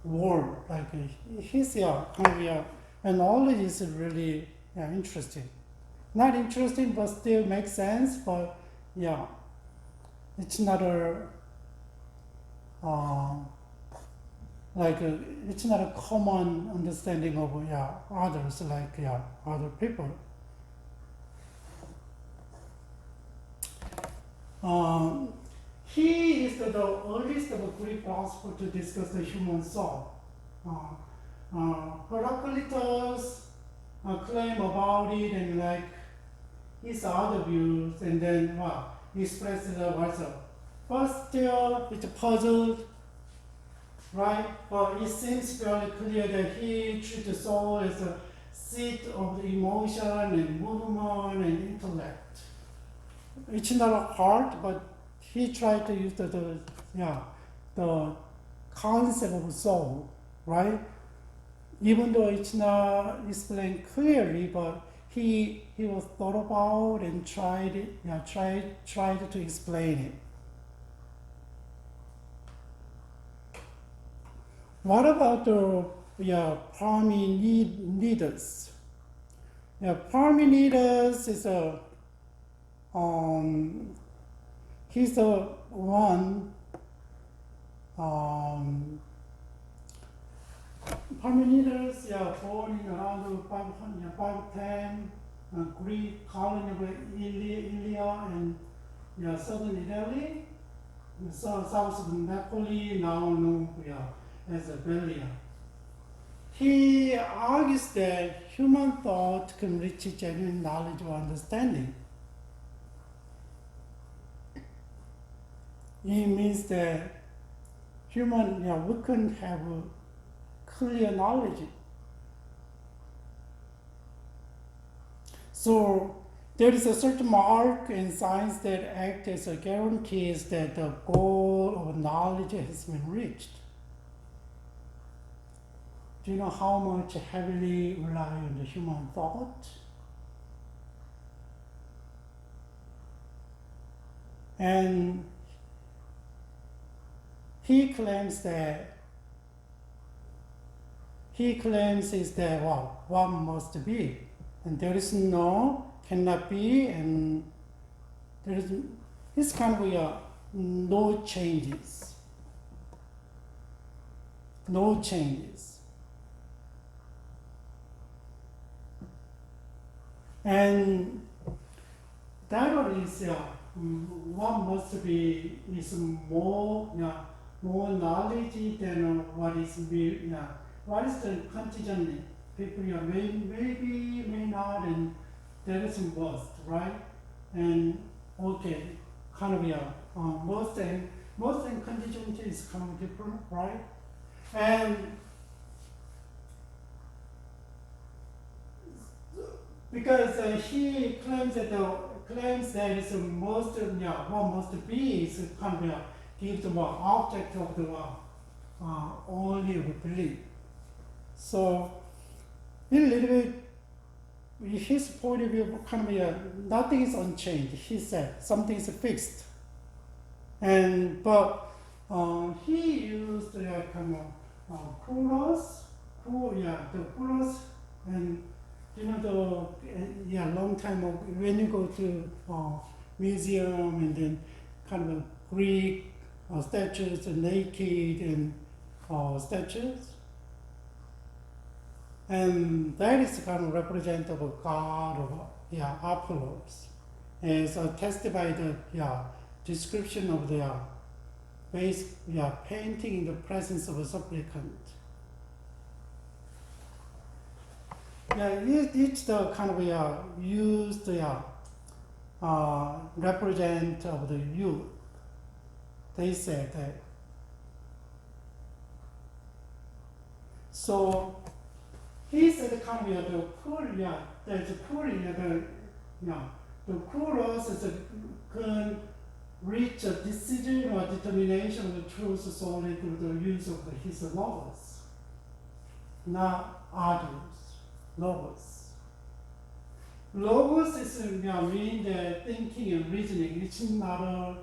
war. Like his kind of and all of this is really interesting. Not interesting, but still makes sense. But it's not a it's not a common understanding of others like other people. He is the earliest of a Greek philosopher to discuss the human soul. Heraclitus claim about it and like his other views, and then expressed the what's up. But still, it's puzzled, right? But it seems very clear that he treats the soul as a seat of the emotion and movement and intellect. It's not a heart, but he tried to use the concept of soul, right? Even though it's not explained clearly, but he was thought about and tried to explain it. What about the Parmenides? Parmenides is he's the one. Parmenides, born in around 510, Greek colony of Ilya and southern Italy, south of Napoli, now known as Belia. He argues that human thought can reach genuine knowledge or understanding. It means that human, we can have clear knowledge. So there is a certain mark in science that acts as a guarantees that the goal of knowledge has been reached. Do you know how much heavily rely on the human thought? And he claims is that what must be, and there is no, cannot be, and there is this kind of no changes. No changes. And that is what must be is more knowledge than what is what is the contingent people may not, and there is most, right? And okay, kind of most and contingent is kind of different, right? And because he claims that it's most what must be is kind of give the object of the only belief. So in a little bit, his point of view kind of nothing is unchanged. He said something is fixed, but he used kind of coolers, the coolers, and long time ago, when you go to museum and then kind of Greek statues, naked and statues. And that is kind of representative of God of Apollos, as attested by the description of the base painting in the presence of a supplicant. It's the kind of used represent of the youth. They said that. So he said kind of the poor, there's a poor, the poor can reach a decision or determination of the truth solely through the use of his logos, not others. Logos. Logos is mean the thinking and reasoning. It's not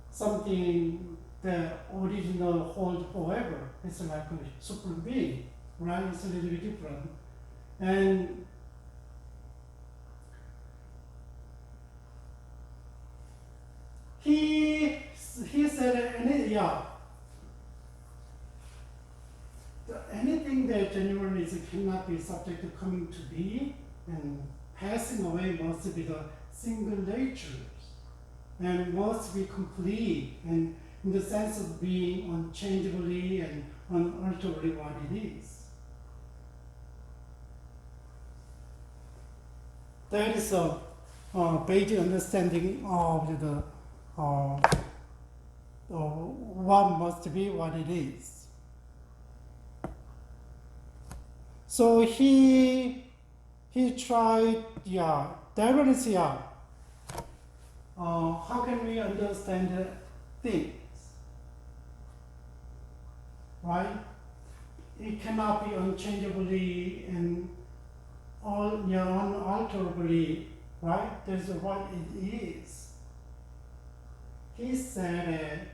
something the original hold forever. It's like a supreme being, right? It's a little bit different. And he said, anything that genuinely cannot be subject to coming to be and passing away must be the single natures and must be complete and in the sense of being unchangeably and unalterably what it is. That is a basic understanding of the what must be what it is. So he tried, there is, how can we understand things, right? It cannot be unchangeably and unalterably, right? That's what it is. He said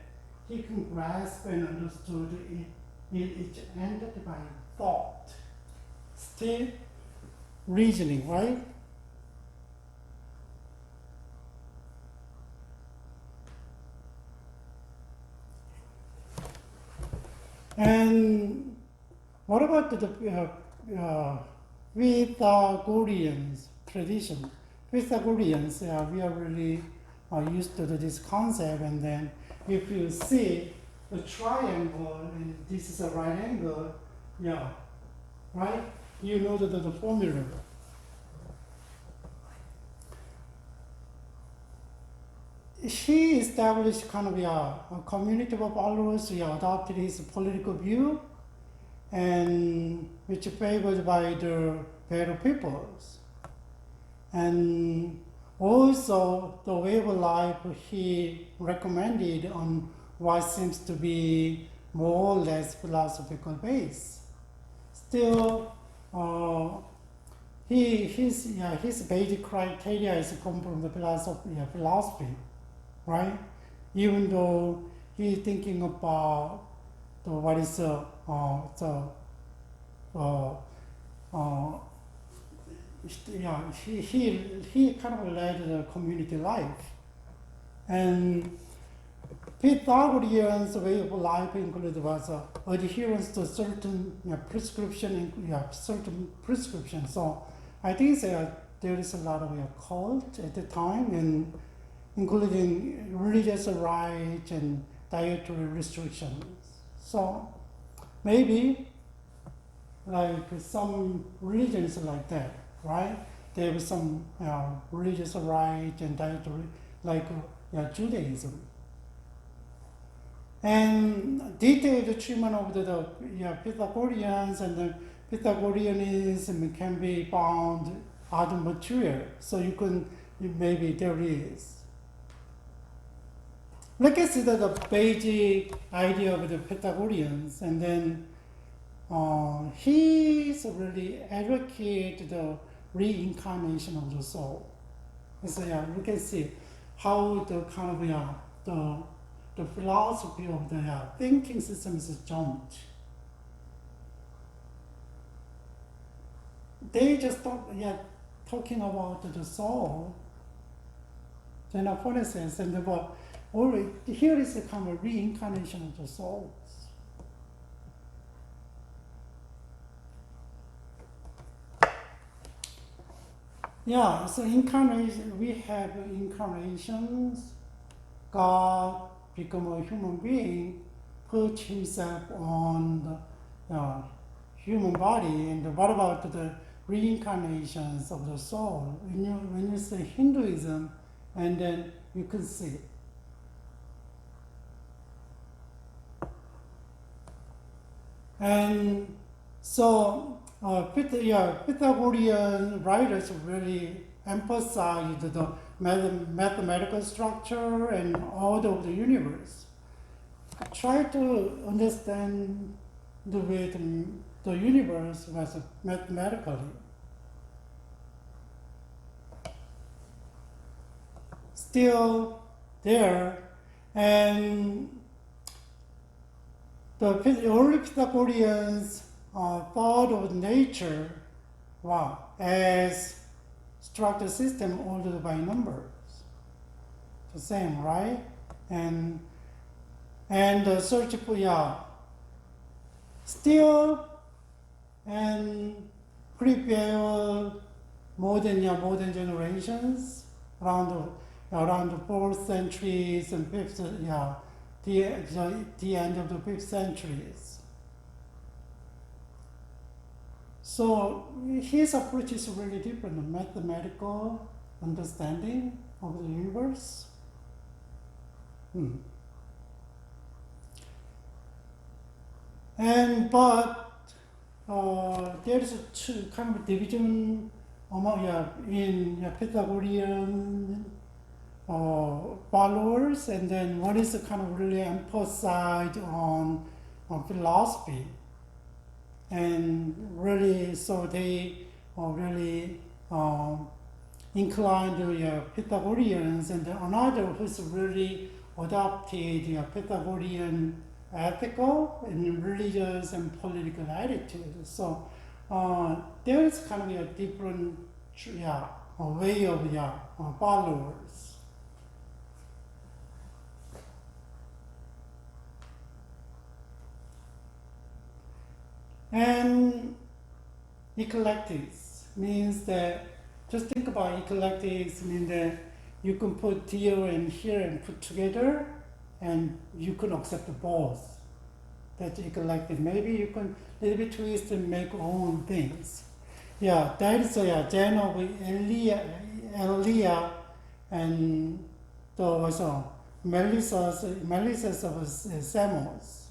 he can grasp and understood it ended by thought. Still reasoning, right? And what about the Pythagoreans tradition? Pythagoreans, we are really used to this concept, and then if you see the triangle and this is a right angle, right? You know the formula. He established kind of a community of followers who adopted his political view, and which favored by the better peoples. And also the way of life he recommended on what seems to be more or less philosophical base. Still, his basic criteria is come from the philosophy, right? Even though he's thinking about what is he kind of led the community life, and Pythagorean's way of life included was adherence to certain certain prescriptions. So I think there is a lot of cult at the time, and including religious rights and dietary restrictions. So maybe like some religions like that, right? There was some religious rights and dietary, like Judaism. And detailed treatment of the Pythagoreans and the Pythagoreanism can be found other material. So you can, maybe there is. Let's consider the basic idea of the Pythagoreans, and then he's really advocate the reincarnation of the soul. So we can see how the kind of the philosophy of the thinking systems jumped. They just talking about the soul, Xenophonics, and here is a kind of reincarnation of the souls. Yeah, so incarnation, we have incarnations. God become a human being, put himself on the human body. And what about the reincarnations of the soul? When you say Hinduism, and then you can see. And so, Pythagorean writers really emphasized the mathematical structure and order of the universe. Try to understand the way the universe was mathematically. Still there, and the early Pythagoreans thought of nature as structured system ordered by numbers. The same, right? And the search for still and prepare modern generations around the 4th centuries and 5th the end of the 5th centuries. So his approach is really different, a mathematical understanding of the universe. But there is a kind of division among in Pythagorean followers, and then one is kind of really emphasized on philosophy, and really so they really inclined to Pythagoreans, and then another who's really adopted Pythagorean ethical and religious and political attitude. So there is kind of a different way of followers. And eclectics means that, just think about eclectics, means that you can put here and here and put together, and you can accept both. That's eclectic. Maybe you can a little bit twist and make own things. That is Jen of Elia and the Melissa's of Samos.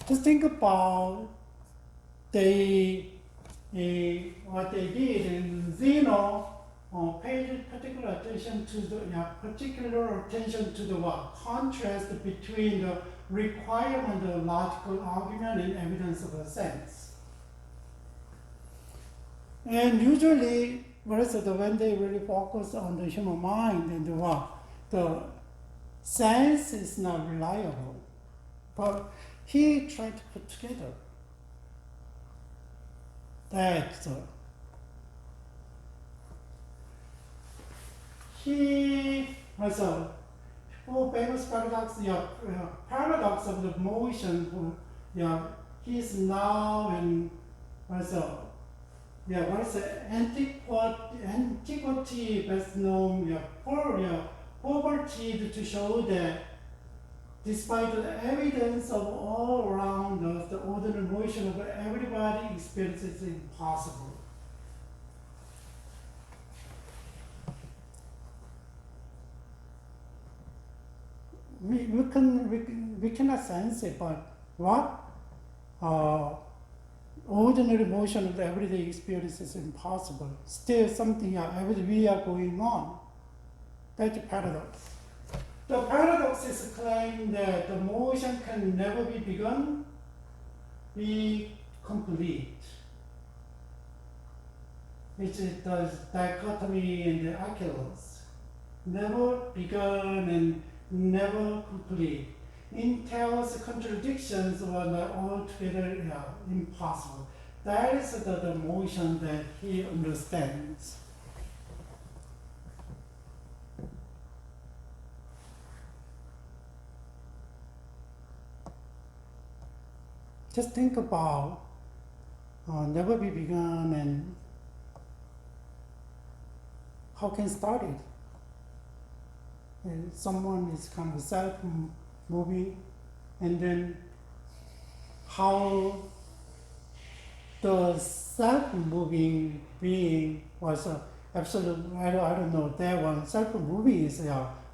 Just think about what they did, and Zeno paid particular attention to the contrast between the requirement of logical argument and evidence of a sense. And usually, when they really focus on the human mind and the sense is not reliable. But he tried to put together that he was a famous paradox, paradox of the motion. He is now in what is antiquity best known poverty, to show that despite the evidence of all around us, the ordinary motion of everybody experiences is impossible. We cannot sense it, but ordinary motion of the everyday experience is impossible. Still something we are going on. That's a paradox. The paradox is claiming that the motion can never be begun, be complete. Which is the dichotomy in the Achilles. Never begun and never complete. Entails contradictions are altogether impossible. That is the motion that he understands. Just think about never be begun how can start it? And someone is kind of self-moving, and then how the self-moving being was absolute, I don't know, that one, self-moving is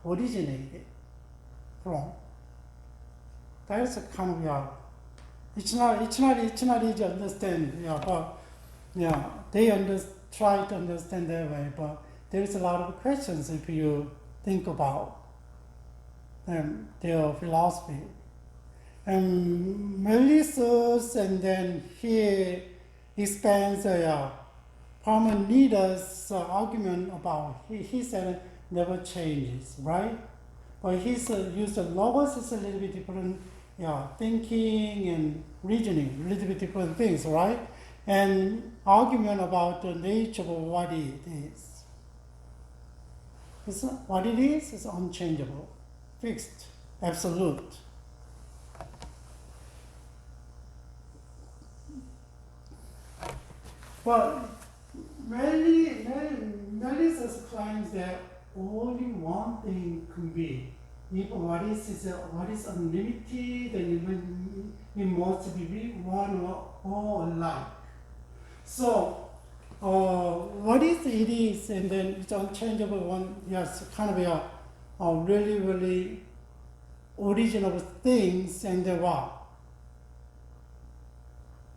originated from. That's a kind of, it's not easy to understand, but they try to understand that way, but there's a lot of questions if you think about their philosophy. And Malthus, and then he expands Parmenides' argument about, he said never changes, right? But he's used logos is a little bit different, thinking and reasoning, a little bit different things, right? And argument about the nature of what it is. What it is unchangeable, fixed, absolute. But Malthus claims that only one thing can be. If what is unlimited, then it must be one or alike. So, what is it is, and then it's unchangeable one, yes, kind of really, really original things, and then what?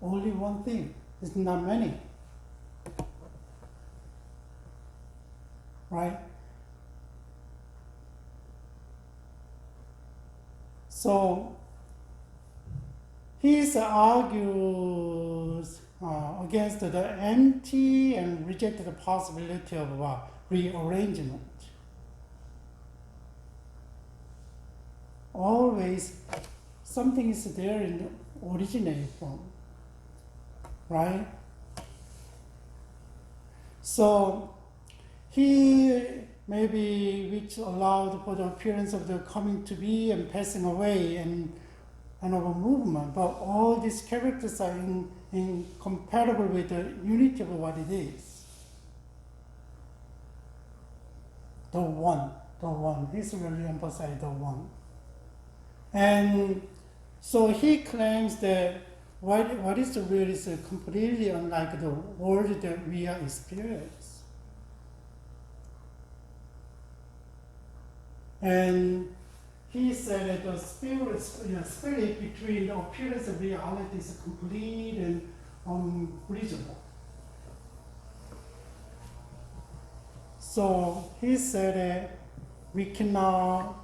Only one thing. It's not many. Right? So, he argues against the empty and reject the possibility of rearrangement. Always something is there in the originate from, right? So he maybe which allowed for the appearance of the coming to be and passing away and of a movement, but all these characters are incompatible with the unity of what it is. The one. He's really emphasizing the one. And so he claims that what is the real is completely unlike the world that we are experiencing. And he said that the spirit between the appearance of reality is complete and unbridgeable. So he said that we cannot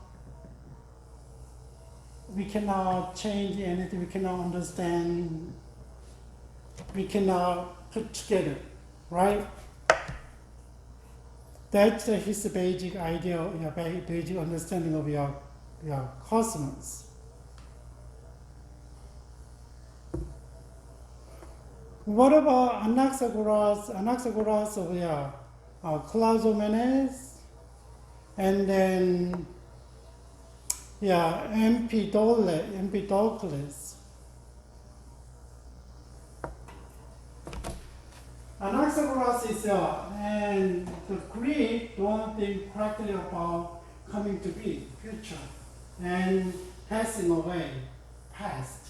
change anything, we cannot understand, we cannot put together, right? That's his basic idea, basic understanding of your cosmos. What about Anaxagoras of Clazomenes, and then Empedocles. Anaxagoras is and the Greek don't think correctly about coming to be, future, and passing away, past.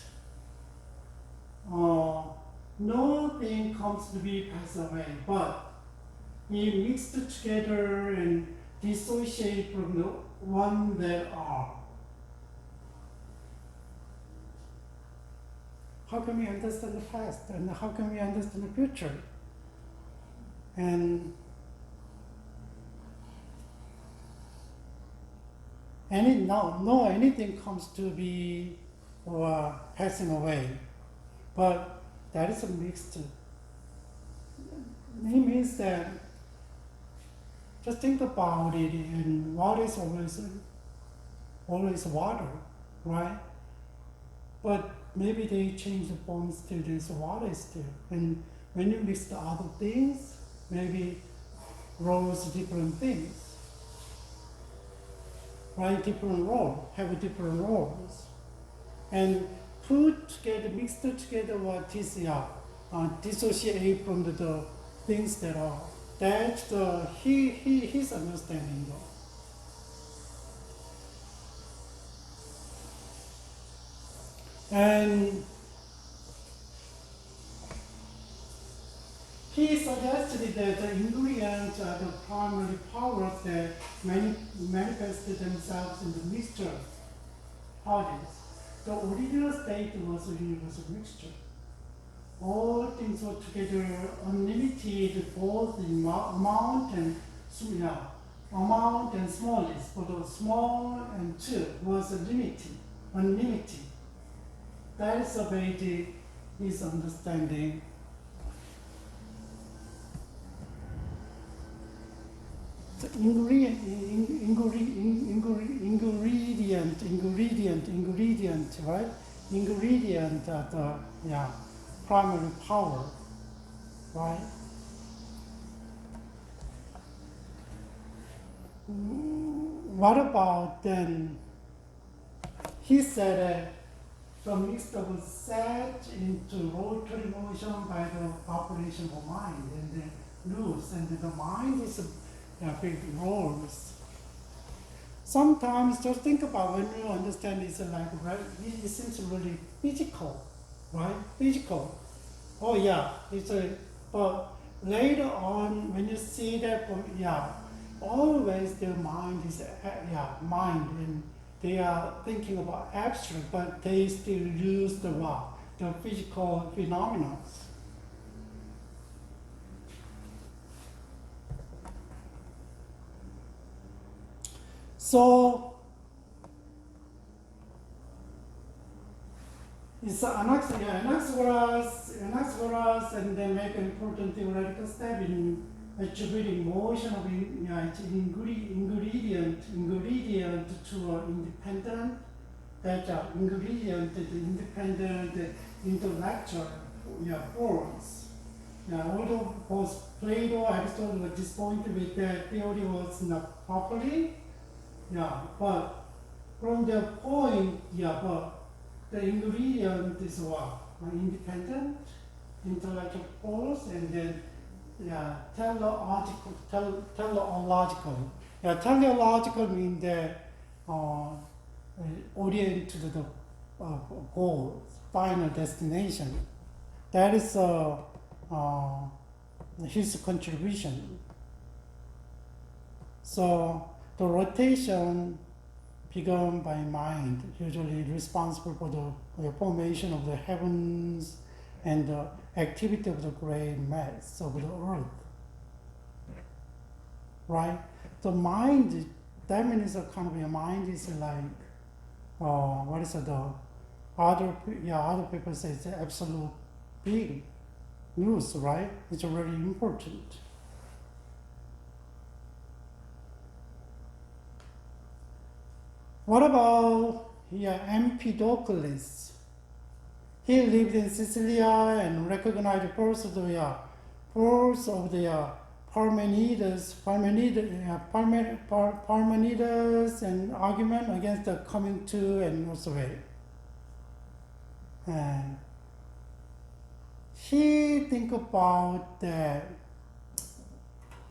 Nothing comes to be passed away, but it mixed together and dissociate from the one that are. How can we understand the past, and how can we understand the future? And anything comes to be or passing away, but that is a mixed. It means that just think about it, and water is always water, right? But maybe they change the forms to this water still, and when you mix the other things, maybe grows different things, right? Have different roles, and mixed together what is dissociate from the things that are That's his understanding though. And he suggested that the ingredients are the primary powers that manifested themselves in the mixture parties. The original state was a universal mixture. All things were together unlimited, both in amount and smallness. For the small and two was unlimited. That is about his understanding. The ingredient, right? Ingredient are the primary power, right? What about then? He said the mixture was set into rotary motion by the operation of mind, and then loose, and the mind is big roles. Sometimes just think about when you understand it's like, right, it seems really physical, right? Physical. Oh yeah, but later on when you see that, always their mind is, mind, and they are thinking about abstract, but they still use the physical phenomena. So it's Anaxagoras, and then make an important theoretical step in attributing motion of its ingredient to an independent, independent intellectual forms. Although both Plato and Aristotle were disappointed with that theory was not properly, but from their point, but the ingredient is independent intellectual force, and then teleological. Teleological means that orient to the goal, final destination. That is his contribution. So the rotation begun by mind, usually responsible for the formation of the heavens and the activity of the great mass of the earth. Right? The mind, that means a kind of your mind is like, other people say it's absolute big news, right? It's really important. What about Empedocles? He lived in Sicily and recognized the force of the Parmenides and argument against the coming to and also way. And he think about that,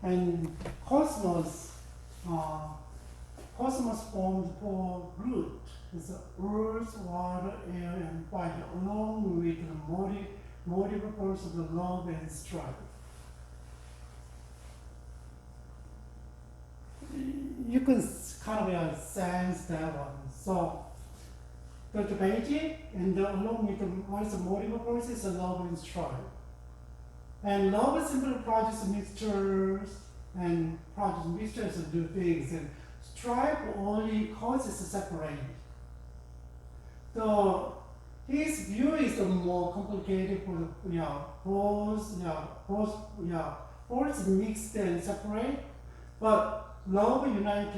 and cosmos formed four roots. It's earth, water, air, and fire, along with the multiple forces of the love and strife. You can kind of sense that one. So the basic, and along with the multiple forces, the love and strife. And love simply produces mixtures, and produces mixtures of do things, and strife only causes separation. So his view is more complicated for force mixed and separate, but love unites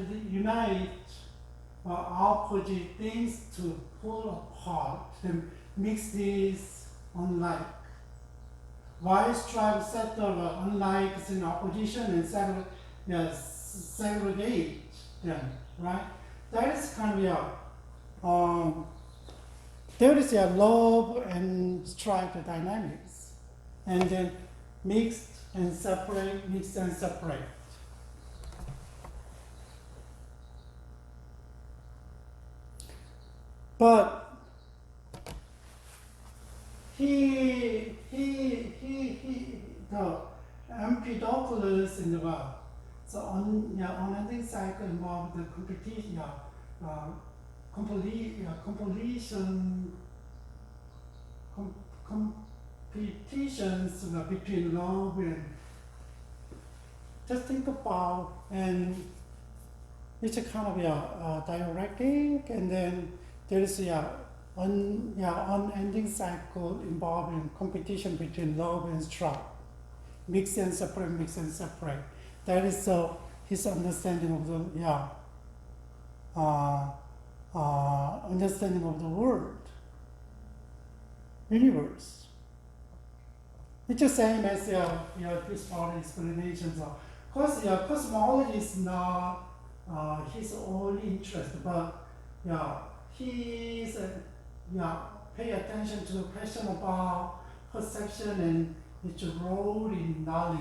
opposite things to pull apart and mix these unlike. While strife set the unlikes in opposition and segregate them, right? That is kind of there is a love and strife dynamics, and then mixed and separate, mix and separate. But the Empedocles in the world. So unending cycle involved the competition, competitions between love and just think about, and it's a kind of dialectic, and then there is unending cycle involving competition between love and strife. Mix and separate, mix and separate. That is his understanding of the understanding of the world, universe. It's the same as this part explanations. Of course, cosmology is not his only interest, but he's pay attention to the question about perception and its role in knowledge.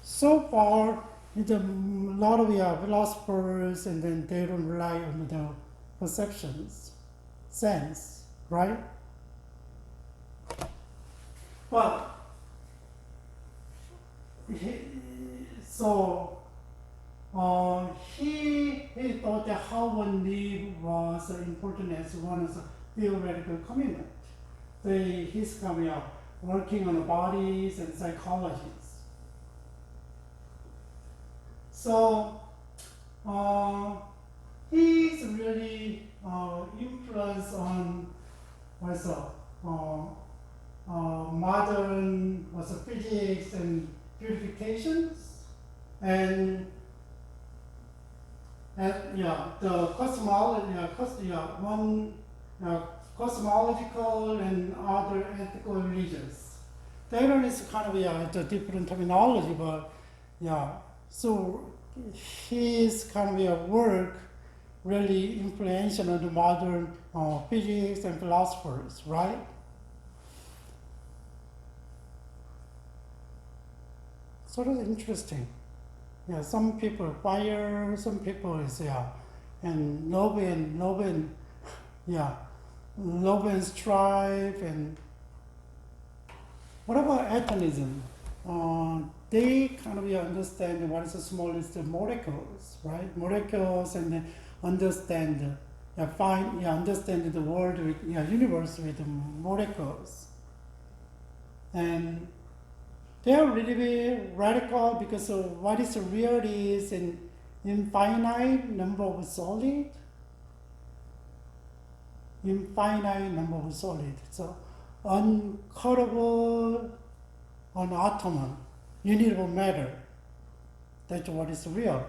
So far, a lot of philosophers, and then they don't rely on the perceptions, sense, right? But he thought that how one live was important as one as a theoretical commitment. He's coming working on the bodies and psychologies. So he's really influenced on modern physics and purifications, and the cosmological and other ethical religions. That one is kind of a different terminology, but so his kind of work really influential on the modern physics and philosophers, right? Sort of interesting. Some people fire, some people is and love and strife. And what about atomism? They kind of understand what is the smallest molecules, right? Molecules, and then understand understand the world with universe with molecules. And they are really radical, because what is real is an infinite number of solid. Infinite number of solid. So uncuttable, unatomizable, unit of matter. That's what is real.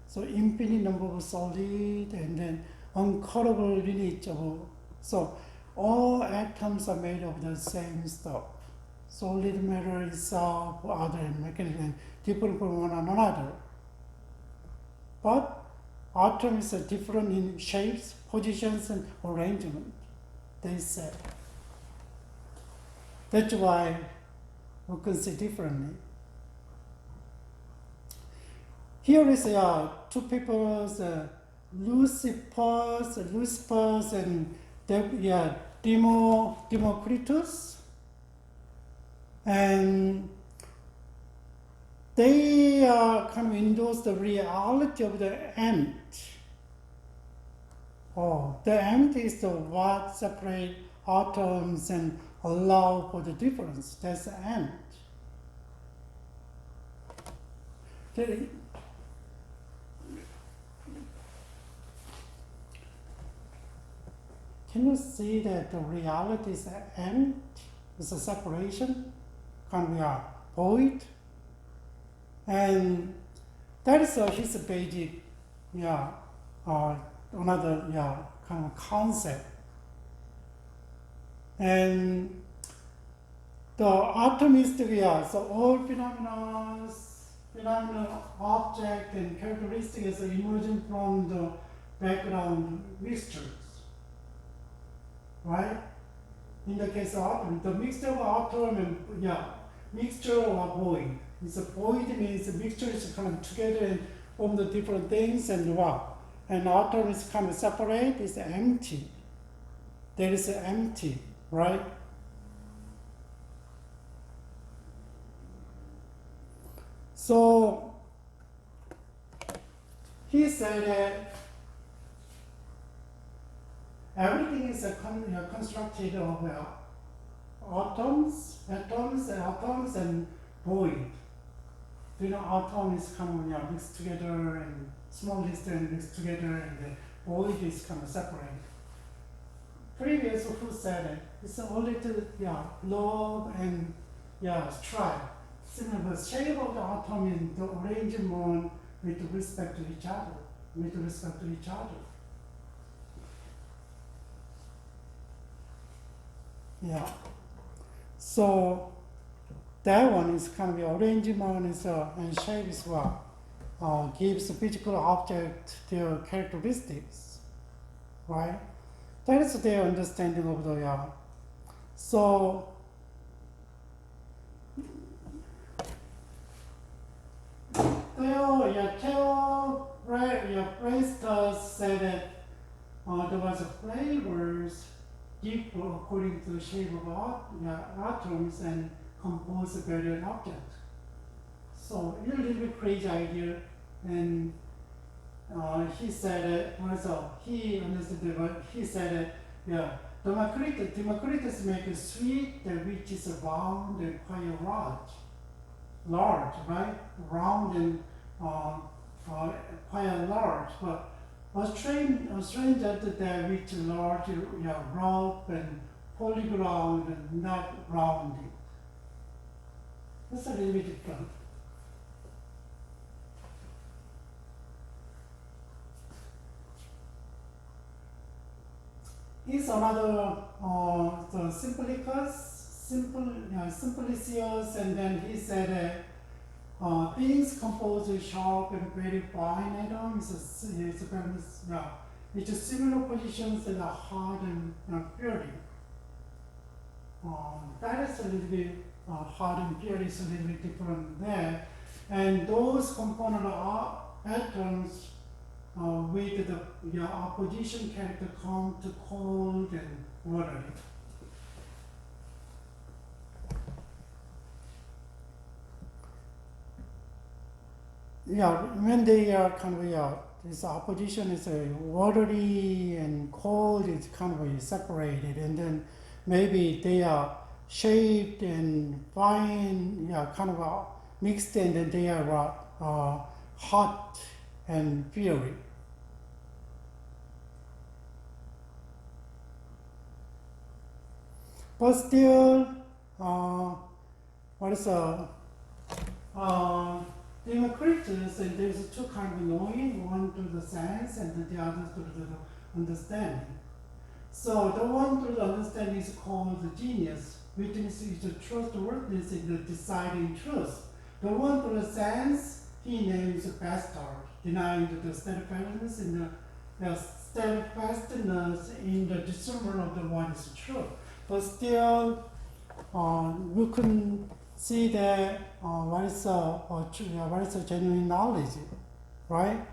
So infinite number of solid, and then uncuttable units of. So all atoms are made of the same stuff. Solid matter itself, other mechanism, different from one another. But atoms are different in shapes, positions, and arrangement, they say. That's why we can see differently. Here is two people's Lucifer's and Democritus. And they kind of endorse the reality of the ant. The ant is the what separate atoms and allow for the difference. That's the ant. Can you see that the reality is an ant? It's a separation. Kind of void, and that is his basic, another kind of concept. And the atomistic, so all phenomenal object and characteristics are emerging from the background mixtures, right? In the case of atom, the mixture of atom and mixture or void. It's a void means the mixture is kind of together and form the different things and what. And atom is kind of separate, it's empty. There is empty, right? So he said that everything is constructed of atoms, and void. You know, atom is kind of mixed together and small distance mixed together, and the void is kind of separate. Previous who said it? It's only to lobe and stripe. Similar, the shape of the atom is the arrangement with respect to each other. Yeah. So that one is kind of the arrangement is, and shape is what gives the physical object their characteristics, right? That is their understanding of the So Theo said that there was flavors given according to the shape of atoms and compose various objects. So it's a little bit crazy idea, and he said also he understood what he said Democritus make a sweet which is round and quite large, right? Round and quite large, but a strange that which large, rough and polygon and not rounded. That's a little bit different. Is another the Simplicius, and then he said things composed sharp and very fine atoms. It's similar positions that are hard and purity. That is a little bit hard and purity is a little bit different there, and those component atoms. With the opposition character come to cold and watery. When they are kind of this opposition is watery and cold, it's kind of separated, and then maybe they are shaped and fine, kind of mixed, and then they are hot and fury. But still, Democritus, and there's two kinds of knowing, one through the sense and the other through the understanding. So the one through the understanding is called the genius, which is the trustworthiness in the deciding truth. The one through the sense, he names bastard, denying the steadfastness in the discernment of the one is true. But still, we can see that what is a genuine knowledge, right?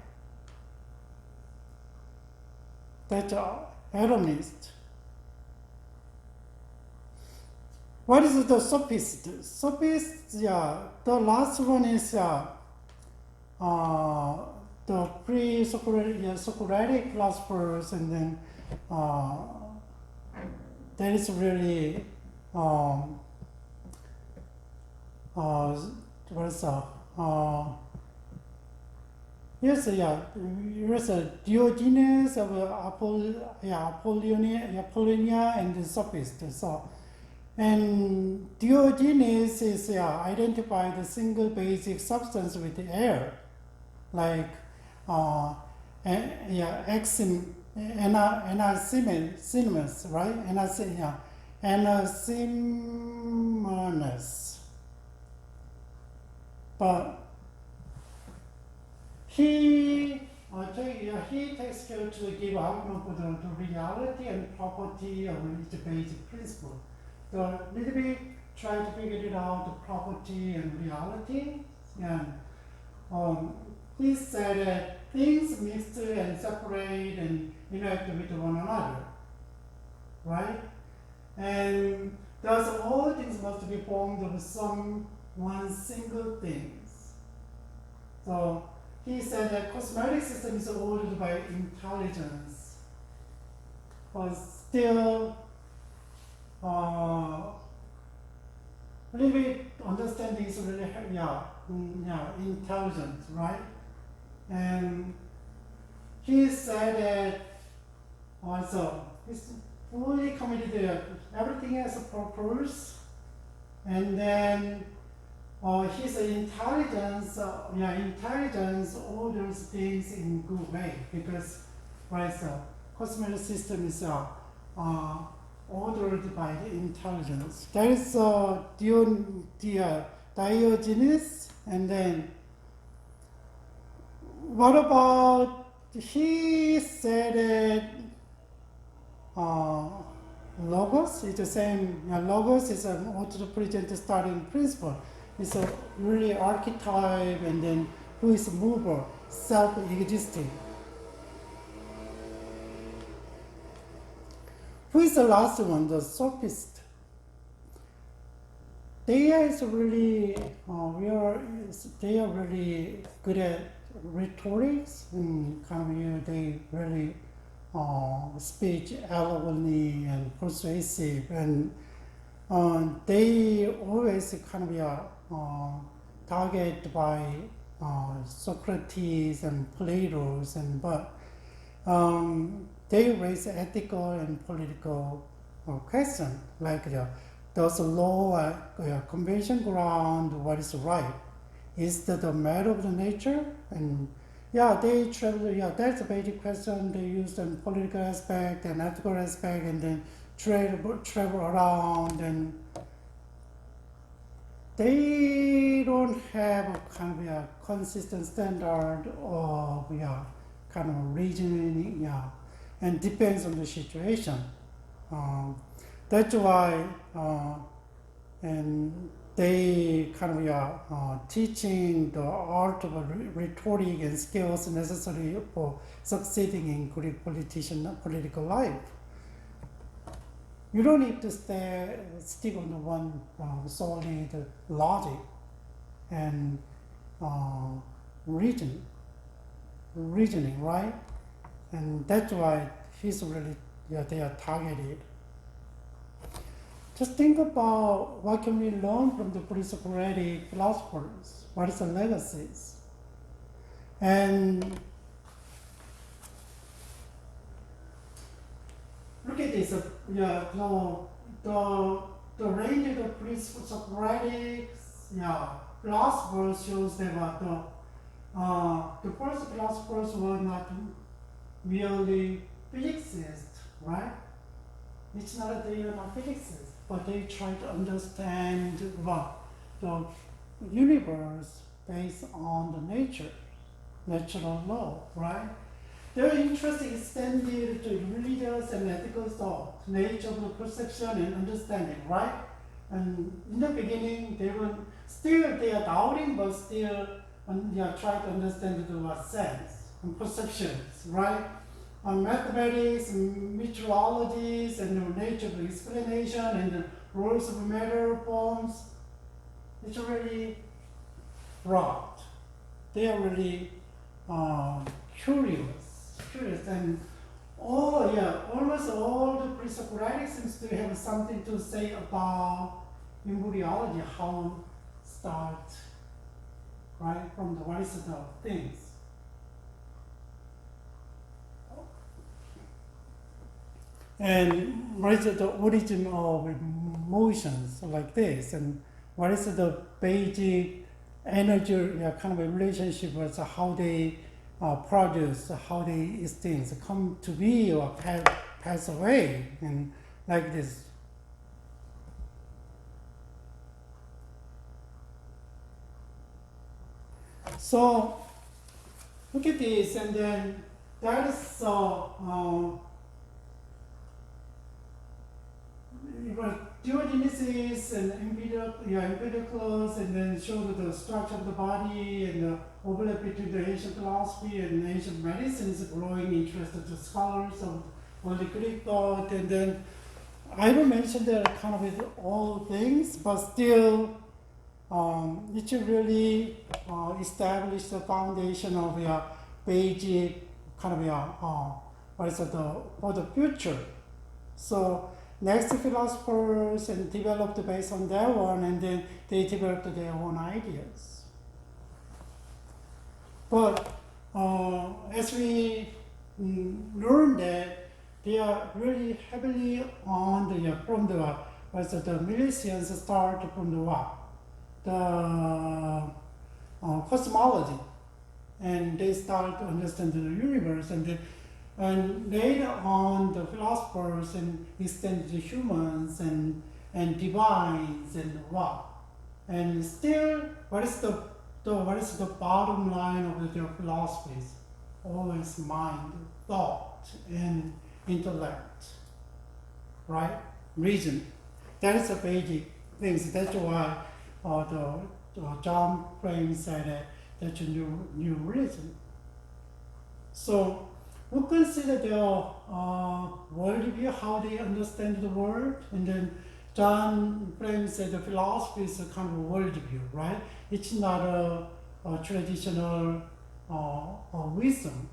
That's atomist. What is the sophist? Sophist, the last one is the pre-Socratic philosophers, and then that is really here's a Diogenes of Apollonia and the sophist. So, and Diogenes is identified the single basic substance with the air, like Anaximenes, right? Anaximenes. But he he takes care to give argument for the reality and property of each basic principle. The little bit try to figure it out, the property and reality. And he said that things mix and separate and interact with one another, right? And thus all things must be formed of some one single things. So he said that cosmetic system is ordered by intelligence, but still a little bit understanding is really intelligent, right? And he said that also he's fully committed to everything has a purpose, and then his intelligence orders things in good way because right, so cosmic system is ordered by the intelligence. There is Diogenes, and then what about he said that logos is the same. Logos is an auto-present starting principle. It's a really archetype, and then who is mover, self-existing. Who is the last one? The sophist. They are really good at rhetorics, and they really speech eloquently and persuasive, and they always targeted by Socrates and Plato, but they raise ethical and political questions like does law convention ground what is right? Is that the matter of the nature? And they travel. That's a basic question. They use the political aspect and ethical aspect, and then travel around, and they don't have a consistent standard of reasoning, and depends on the situation. That's why, and they teaching the art of rhetoric and skills necessary for succeeding in Greek political life. You don't need to stick on the one solid logic and reasoning, right? And that's why he's really, they are targeted. Just think about what can we learn from the pre-Socratic philosophers. What is the legacies? And look at this. The range of the pre-Socratic philosophers shows that the first philosophers were not merely physicists, right? It's not that they are not physicists, but they try to understand the universe based on the natural law, right? Their interest extended to religious and ethical thought, nature of the perception and understanding, right? And in the beginning, they are doubting, but still try to understand the what sense and perceptions, right? Mathematics, meteorologies, and the nature of explanation, and the rules of matter forms. It's really broad. They are really curious, and almost all the pre-Socratic seems to have something to say about embryology, how start, right, from the what is the things. And what is the origin of motions like this, and what is the basic energy relationship with how they produce, how these things come to be or pass away, and like this. So look at this, and then that is Diogenesis and Empedocles, and then showed the structure of the body and the overlap between the ancient philosophy and ancient medicines, growing interest of the scholars of early Greek thought, and then I don't mention that kind of with all things, but still, it should really establish the foundation of your basic kind of your what is it for the future. So next philosophers and developed based on that one, and then they developed their own ideas. But as we learn that they are really heavily on the from the what's it, the Milesians start from the what? The cosmology, and they start to understand the universe, and later on the philosophers and extend the humans and divines and what, and still what is the bottom line of their philosophies? Always mind, thought, and intellect, right? Reason. That is the basic things. That's why John Frame said that's a new religion. So we consider their worldview, how they understand the world, and then John Frame said the philosophy is a kind of a worldview, right? It's not a traditional wisdom,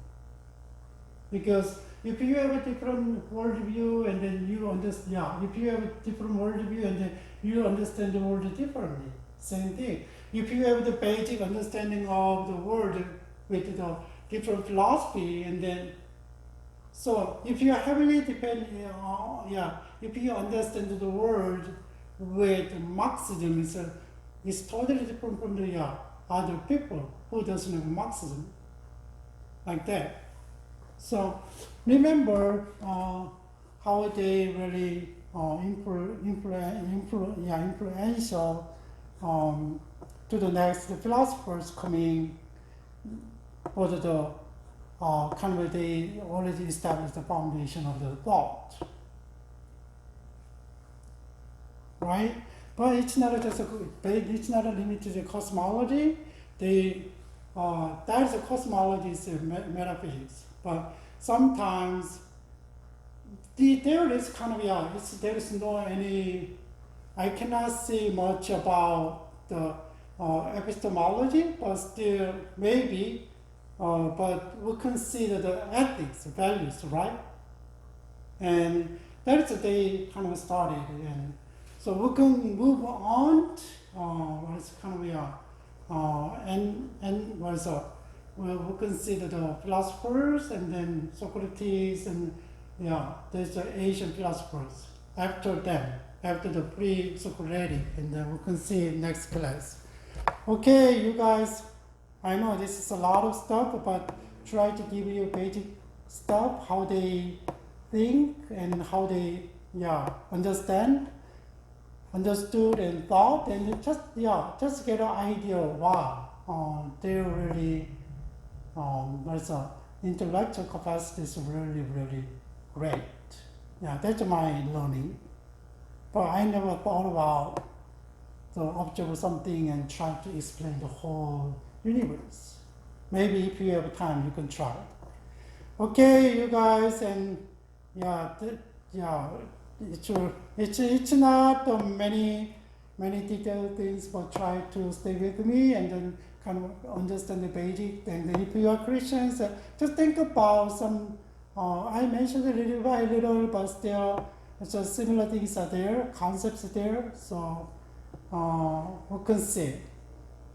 because if you have a different worldview and then you understand, if you have a different worldview and then you understand the world differently, same thing. If you have the basic understanding of the world with the different philosophy, and then so if you are heavily dependent, if you understand the world with Marxism, it's totally different from the other people who doesn't have Marxism, like that. So remember how they really influential to the next philosophers coming, or the kind of they already established the foundation of the thought, right? But it's not just it's not limited to cosmology. That is a cosmology is metaphysics, but sometimes there is kind of there is no any. I cannot say much about the epistemology, but still maybe. But we consider the ethics, values, right? And that's what they kind of started, and so we can move on. What is kind of and what is we consider the philosophers, and then Socrates, and there's the Asian philosophers after them, after the pre-Socratic, and then we can see next class. Okay, you guys, I know this is a lot of stuff, but try to give you basic stuff, how they think and how they understood and thought, and just get an idea. Wow, they're really intellectual capacity is really, really great. Yeah, that's my learning. But I never thought about to observe something and try to explain the whole universe. Maybe if you have time, you can try. Okay, you guys, and it's not many detailed things, but try to stay with me and then kind of understand the basic. And if you are Christians, just think about some. I mentioned a little by little, but still, just similar things are there, concepts are there. So we can see,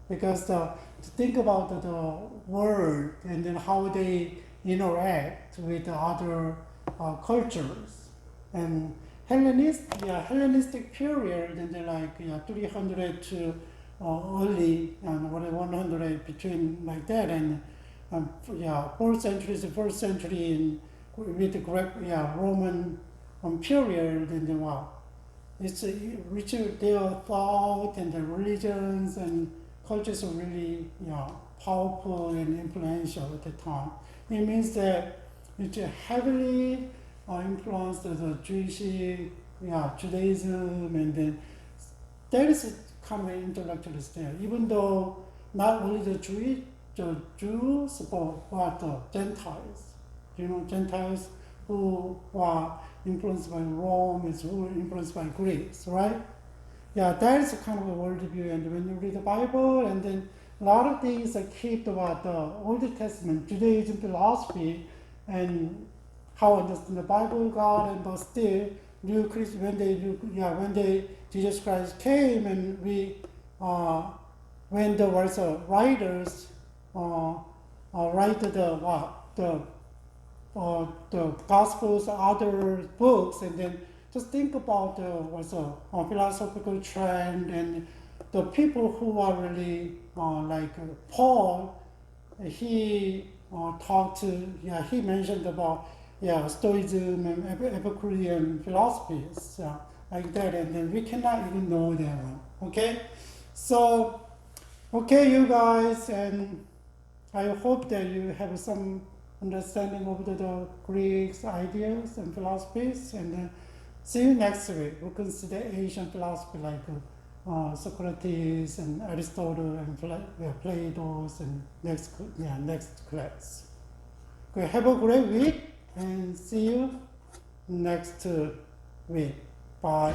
because to think about the world and then how they interact with the other cultures, and Hellenistic period, and then 300 to early 100 between like that, and 4th century to 1st century in, with the Greek Roman period, and then it's which their thought and the religions and cultures were really powerful and influential at the time. It means that it heavily influenced the Jewish Judaism, and then there is kind of an intellectualist there, even though not only the Jews, but the Gentiles. Gentiles who are influenced by Rome, who were influenced by Greeks, right? Yeah, that is a kind of a worldview. And when you read the Bible, and then a lot of things are kept about the Old Testament, Judaism philosophy, and how to understand the Bible, God, and but still, when Jesus Christ came, and when the writers write the Gospels, other books, and then just think about the philosophical trend, and the people who are really like Paul. He he mentioned about Stoicism and Epicurean philosophies like that, and then we cannot even know that one. Okay, so you guys, and I hope that you have some understanding of the Greek ideas and philosophies, and see you next week. We'll consider Asian philosophy like Socrates and Aristotle and Plato, and next class. Okay, have a great week, and see you next week. Bye.